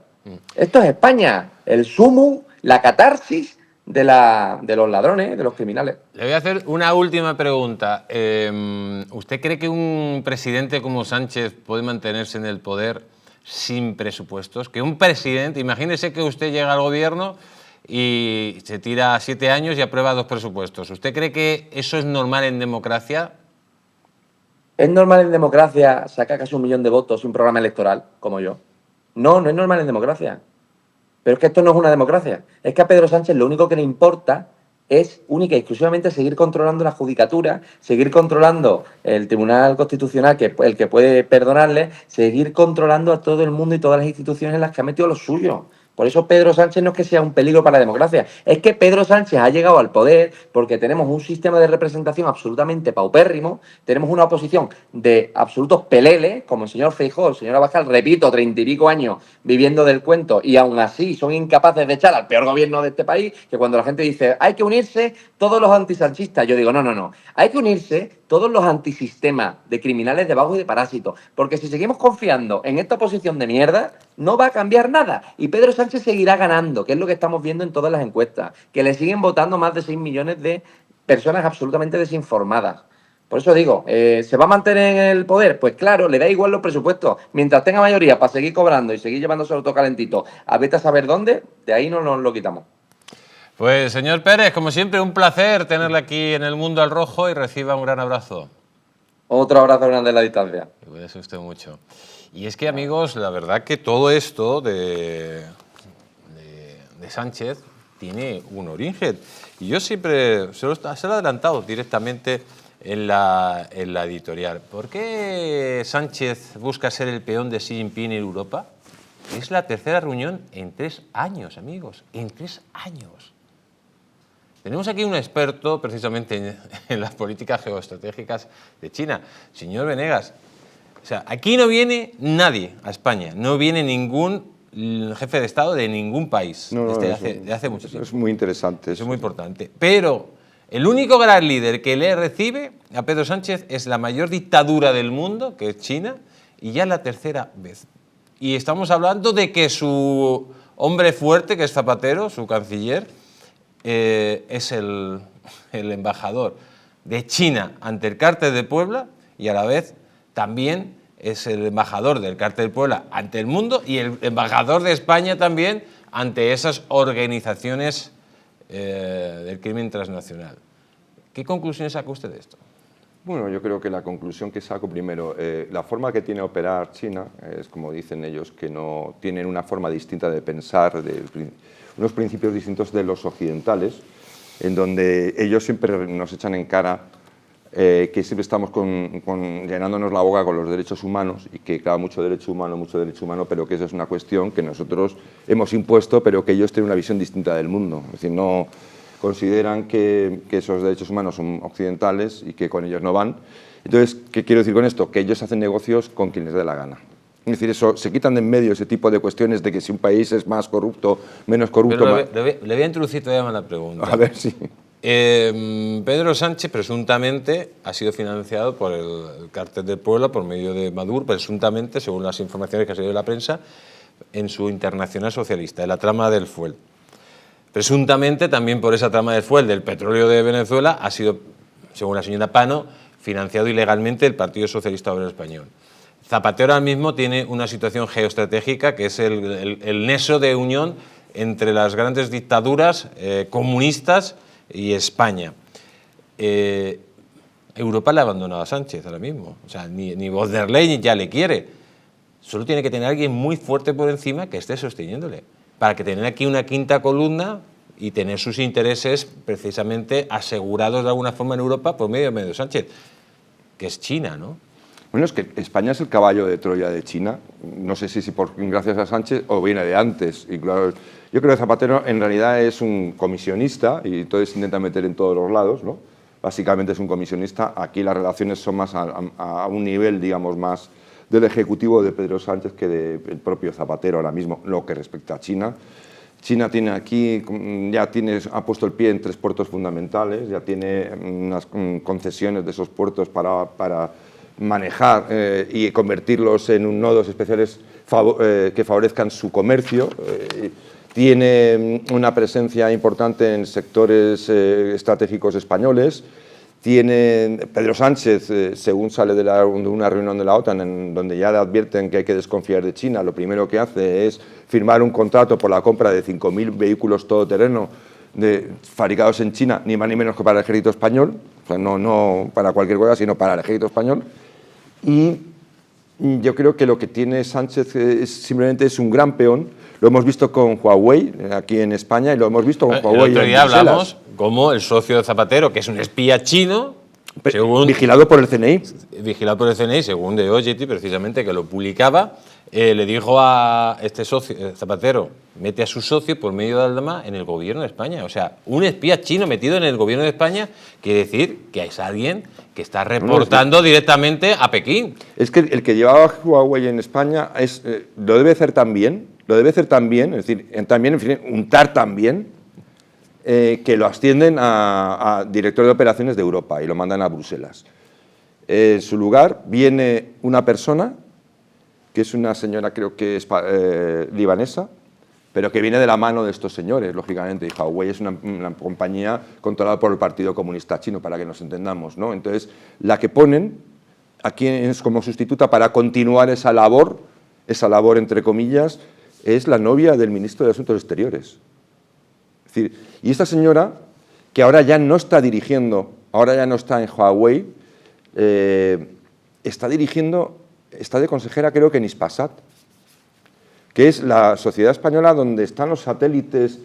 Esto es España, el sumum, la catarsis de los ladrones, de los criminales. Le voy a hacer una última pregunta. ¿Usted cree que un presidente como Sánchez puede mantenerse en el poder sin presupuestos? Que un presidente, imagínese que usted llega al gobierno y se tira 7 años y aprueba 2 presupuestos. ¿Usted cree que eso es normal en democracia? ¿Es normal en democracia sacar casi 1 millón de votos sin programa electoral, como yo? No, no es normal en democracia. Pero es que esto no es una democracia. Es que a Pedro Sánchez lo único que le importa es única y exclusivamente seguir controlando la judicatura, seguir controlando el Tribunal Constitucional, que el que puede perdonarle, seguir controlando a todo el mundo y todas las instituciones en las que ha metido lo suyo. Por eso Pedro Sánchez no es que sea un peligro para la democracia, es que Pedro Sánchez ha llegado al poder porque tenemos un sistema de representación absolutamente paupérrimo, tenemos una oposición de absolutos peleles, como el señor Feijóo, el señor Abascal, repito, 30 y pico años viviendo del cuento, y aún así son incapaces de echar al peor gobierno de este país, que cuando la gente dice hay que unirse todos los antisanchistas, yo digo no, hay que unirse todos los antisistemas de criminales de vagos y de parásitos, porque si seguimos confiando en esta oposición de mierda, no va a cambiar nada, y Pedro Sánchez seguirá ganando, que es lo que estamos viendo en todas las encuestas, que le siguen votando más de 6 millones de personas absolutamente desinformadas. Por eso digo, ¿se va a mantener en el poder? Pues claro, le da igual los presupuestos. Mientras tenga mayoría para seguir cobrando y seguir llevándose todo calentito a vete a saber dónde, de ahí no nos lo quitamos. Pues señor Pérez, como siempre, un placer tenerle aquí en El Mundo al Rojo y reciba un gran abrazo. Otro abrazo grande en la distancia. Cuídese usted mucho. Y es que, amigos, la verdad que todo esto de Sánchez tiene un origen. Y yo siempre se lo he adelantado directamente en la editorial. ¿Por qué Sánchez busca ser el peón de Xi Jinping en Europa? Es la 3ª reunión en 3 años, amigos. En 3 años. Tenemos aquí un experto precisamente en las políticas geoestratégicas de China, señor Venegas. O sea, aquí no viene nadie a España, no viene ningún jefe de Estado de ningún país de hace mucho tiempo. Es muy interesante. Eso es muy importante. Pero el único gran líder que le recibe a Pedro Sánchez es la mayor dictadura del mundo, que es China, y ya la 3ª vez. Y estamos hablando de que su hombre fuerte, que es Zapatero, su canciller, es el embajador de China ante el Cártel de Puebla y a la vez también es el embajador del Cártel de Puebla ante el mundo y el embajador de España también ante esas organizaciones del crimen transnacional. ¿Qué conclusiones saca usted de esto? Bueno, yo creo que la conclusión que saco primero, la forma que tiene de operar China es, como dicen ellos, que no tienen una forma distinta de pensar, unos principios distintos de los occidentales, en donde ellos siempre nos echan en cara que siempre estamos llenándonos la boca con los derechos humanos y que claro, mucho derecho humano, pero que eso es una cuestión que nosotros hemos impuesto, pero que ellos tienen una visión distinta del mundo. Es decir, no, consideran que esos derechos humanos son occidentales y que con ellos no van. Entonces, ¿qué quiero decir con esto? Que ellos hacen negocios con quien les dé la gana. Es decir, eso, se quitan de en medio ese tipo de cuestiones de que si un país es más corrupto, menos corrupto... Pero le voy a introducir todavía más la pregunta. A ver, sí. Pedro Sánchez presuntamente ha sido financiado por el Cártel del Puebla por medio de Maduro, presuntamente, según las informaciones que ha salido de la prensa, en su internacional socialista, en la trama del Fuel. Presuntamente también por esa trama del Fuel, del petróleo de Venezuela, ha sido, según la señora Pano, financiado ilegalmente el Partido Socialista Obrero Español. Zapatero ahora mismo tiene una situación geoestratégica que es el nexo de unión entre las grandes dictaduras comunistas y España. Europa le ha abandonado a Sánchez ahora mismo. O sea, ni von der Leyen ya le quiere. Solo tiene que tener a alguien muy fuerte por encima que esté sosteniéndole. Para que tener aquí una quinta columna y tener sus intereses precisamente asegurados de alguna forma en Europa por medio de Sánchez, que es China, ¿no? Bueno, es que España es el caballo de Troya de China. No sé si gracias a Sánchez o viene de antes. Y claro, yo creo que Zapatero en realidad es un comisionista y entonces intenta meter en todos los lados, ¿no? Básicamente es un comisionista. Aquí las relaciones son más a un nivel, digamos, más del ejecutivo de Pedro Sánchez que del propio Zapatero ahora mismo, lo que respecta a China. China tiene aquí, ha puesto el pie en 3 puertos fundamentales, ya tiene unas concesiones de esos puertos para manejar y convertirlos en nodos especiales que favorezcan su comercio. Tiene una presencia importante en sectores estratégicos españoles. Pedro Sánchez, según sale de una reunión de la OTAN, donde ya le advierten que hay que desconfiar de China, lo primero que hace es firmar un contrato por la compra de 5.000 vehículos todoterreno fabricados en China, ni más ni menos que para el ejército español, o sea, no para cualquier cosa, sino para el ejército español. Y yo creo que lo que tiene Sánchez simplemente es un gran peón. Lo hemos visto con Huawei aquí en España y lo hemos visto con Huawei el otro día en Bruselas. hablamos como el socio de Zapatero, que es un espía chino, vigilado por el CNI. Vigilado por el CNI, según The Objective, precisamente, que lo publicaba, le dijo a este socio, Zapatero, mete a su socio por medio de Aldama en el gobierno de España. O sea, un espía chino metido en el gobierno de España quiere decir que es alguien que está reportando directamente a Pekín. Es que el que llevaba Huawei en España lo debe hacer también, es decir, también, en fin, untar también, que lo ascienden a director de operaciones de Europa y lo mandan a Bruselas. En su lugar viene una persona, que es una señora, creo que es libanesa, pero que viene de la mano de estos señores, lógicamente. Y Huawei es una compañía controlada por el Partido Comunista Chino, para que nos entendamos, ¿no? Entonces, la que ponen aquí es como sustituta para continuar esa labor entre comillas, es la novia del ministro de Asuntos Exteriores. Es decir, y esta señora, que ahora ya no está dirigiendo, ahora ya no está en Huawei, está de consejera, creo que en Hispasat, que es la sociedad española donde están los satélites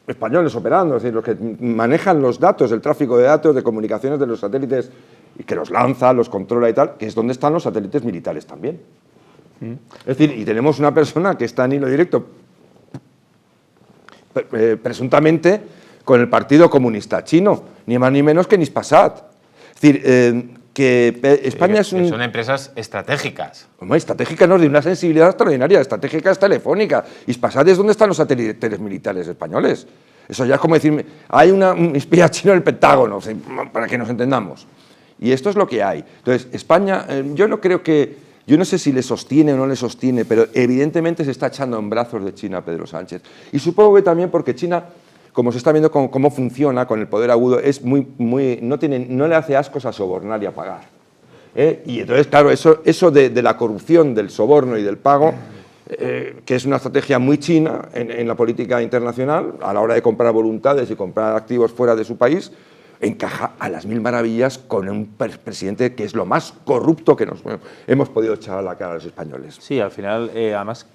españoles operando, es decir, los que manejan los datos, el tráfico de datos, de comunicaciones de los satélites, y que los lanza, los controla y tal, que es donde están los satélites militares también. Es decir, y tenemos una persona que está en hilo directo, presuntamente, con el Partido Comunista Chino, ni más ni menos que en Hispasat. Es decir, que España son empresas estratégicas. Estratégicas, no, de una sensibilidad extraordinaria. Estratégica es Telefónica. Hispasat es donde están los satélites militares españoles. Eso ya es como decirme, hay un espía chino en el Pentágono, para que nos entendamos. Y esto es lo que hay. Entonces, España, yo no sé si le sostiene o no le sostiene, pero evidentemente se está echando en brazos de China Pedro Sánchez. Y supongo que también porque China, como se está viendo cómo funciona con el poder agudo, es no le hace ascos a sobornar y a pagar. Y entonces, claro, eso de la corrupción, del soborno y del pago, que es una estrategia muy china en la política internacional, a la hora de comprar voluntades y comprar activos fuera de su país, encaja a las mil maravillas con un presidente que es lo más corrupto que nos hemos podido echar a la cara a los españoles. Sí, al final, además,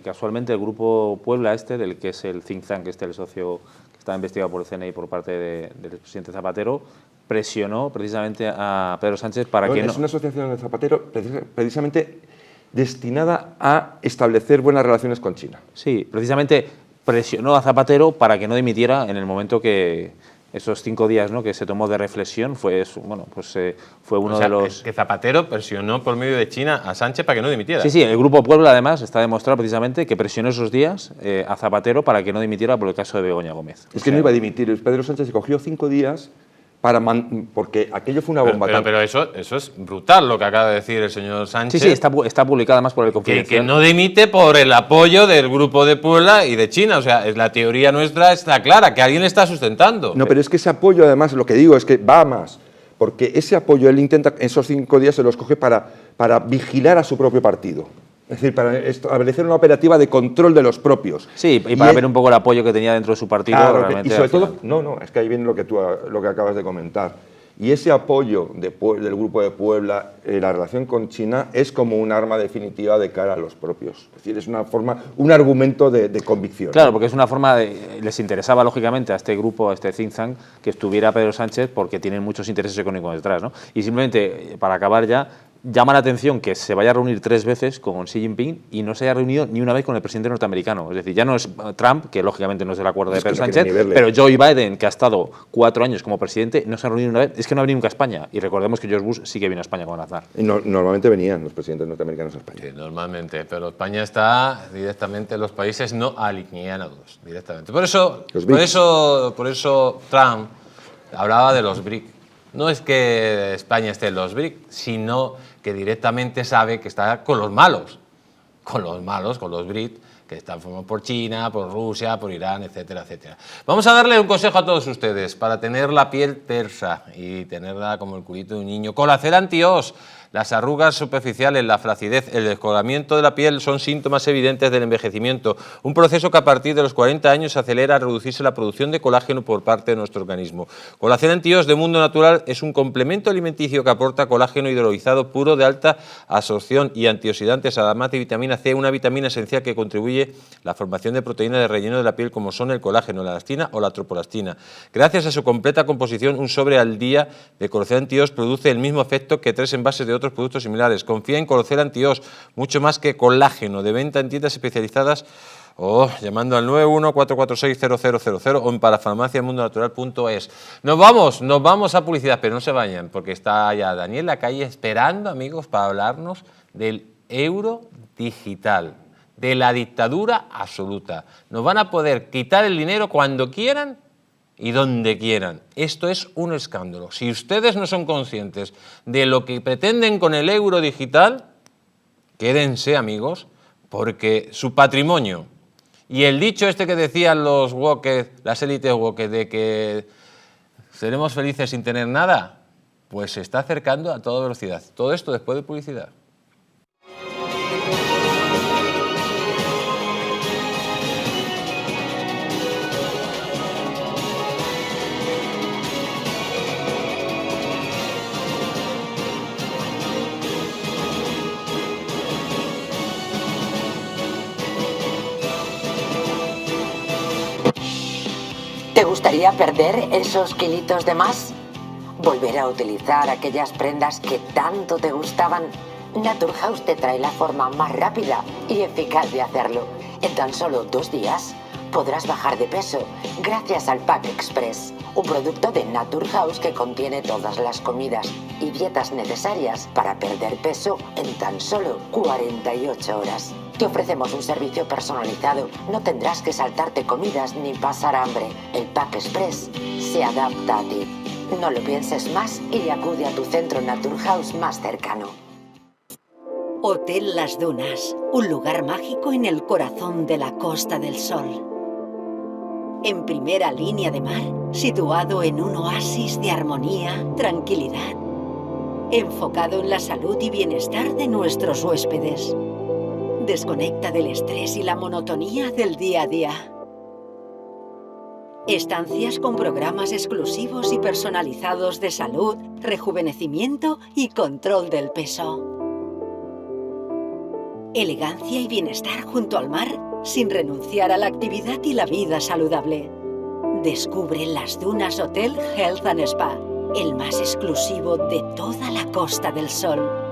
casualmente el Grupo Puebla del que es el think tank, el socio que está investigado por el CNI por parte del presidente Zapatero, presionó precisamente a Pedro Sánchez para que no... Es una asociación de Zapatero precisamente destinada a establecer buenas relaciones con China. Sí, precisamente presionó a Zapatero para que no dimitiera en el momento que esos 5 días, ¿no?, que se tomó de reflexión, fue uno de los... Que Zapatero presionó por medio de China a Sánchez para que no dimitiera. Sí, el Grupo Puebla, además, está demostrado precisamente que presionó esos días a Zapatero para que no dimitiera por el caso de Begoña Gómez. Es que no iba a dimitir. Pedro Sánchez se cogió 5 días porque aquello fue una bomba. Pero eso es brutal lo que acaba de decir el señor Sánchez. Sí, está publicado además por el Confidencial. Que no dimite por el apoyo del Grupo de Puebla y de China. O sea, la teoría nuestra está clara, que alguien le está sustentando. No, pero es que ese apoyo, además, lo que digo es que va más. Porque ese apoyo él intenta, esos 5 días se los coge para vigilar a su propio partido. Es decir, para establecer una operativa de control de los propios. Sí, y para ver un poco el apoyo que tenía dentro de su partido. Claro, realmente, y sobre todo, es que ahí viene lo que acabas de comentar. Y ese apoyo del Grupo de Puebla, la relación con China, es como un arma definitiva de cara a los propios. Es decir, es un argumento de convicción. Claro, porque es una forma les interesaba, lógicamente, a este grupo, a este think tank, que estuviera Pedro Sánchez, porque tienen muchos intereses económicos detrás, ¿no? Y simplemente, para acabar ya, llama la atención que se vaya a reunir 3 veces con Xi Jinping y no se haya reunido ni una vez con el presidente norteamericano. Es decir, ya no es Trump, que lógicamente no es del acuerdo de Pedro Sánchez, pero Joe Biden, que ha estado 4 años como presidente, no se ha reunido una vez. Es que no ha venido nunca a España. Y recordemos que George Bush sí que vino a España con Aznar. Y normalmente venían los presidentes norteamericanos a España. Sí, normalmente, pero España está directamente, los países no alineados directamente. Por eso Trump hablaba de los BRIC. No es que España esté en los BRIC, sino que directamente sabe que está con los malos, con los BRIC, que están formados por China, por Rusia, por Irán, etcétera, etcétera. Vamos a darle un consejo a todos ustedes para tener la piel tersa y tenerla como el culito de un niño. Colacel Anti-Os. Las arrugas superficiales, la flacidez, el descoloramiento de la piel son síntomas evidentes del envejecimiento, un proceso que a partir de los 40 años acelera a reducirse la producción de colágeno por parte de nuestro organismo. Colacel Anti-Os de Mundo Natural es un complemento alimenticio que aporta colágeno hidrolizado puro de alta absorción y antioxidantes, además de vitamina C, una vitamina esencial que contribuye a la formación de proteínas de relleno de la piel como son el colágeno, la elastina o la tropolastina. Gracias a su completa composición, un sobre al día de Colacel Anti-Os produce el mismo efecto que 3 envases de otros productos similares. Confía en Colacel Anti-Os, mucho más que colágeno, de venta en tiendas especializadas o llamando al 91-446-0000 o en parafarmaciamundonatural.es. Nos vamos a publicidad, pero no se vayan, porque está ya Daniel Lacalle esperando, amigos, para hablarnos del euro digital, de la dictadura absoluta. Nos van a poder quitar el dinero cuando quieran y donde quieran. Esto es un escándalo. Si ustedes no son conscientes de lo que pretenden con el euro digital, quédense, amigos, porque su patrimonio y el dicho este que decían los woke, las élites woke, de que seremos felices sin tener nada, pues se está acercando a toda velocidad. Todo esto después de publicidad. ¿Te gustaría perder esos kilitos de más? ¿Volver a utilizar aquellas prendas que tanto te gustaban? Naturhaus te trae la forma más rápida y eficaz de hacerlo. En tan solo 2 días podrás bajar de peso gracias al Pack Express, un producto de Naturhaus que contiene todas las comidas y dietas necesarias para perder peso en tan solo 48 horas. Te ofrecemos un servicio personalizado, no tendrás que saltarte comidas ni pasar hambre. El Pack Express se adapta a ti. No lo pienses más y acude a tu centro Naturhaus más cercano. Hotel Las Dunas, un lugar mágico en el corazón de la Costa del Sol. En primera línea de mar, situado en un oasis de armonía, tranquilidad, enfocado en la salud y bienestar de nuestros huéspedes. Desconecta del estrés y la monotonía del día a día. Estancias con programas exclusivos y personalizados de salud, rejuvenecimiento y control del peso. Elegancia y bienestar junto al mar, sin renunciar a la actividad y la vida saludable. Descubre Las Dunas Hotel Health and Spa, el más exclusivo de toda la Costa del Sol.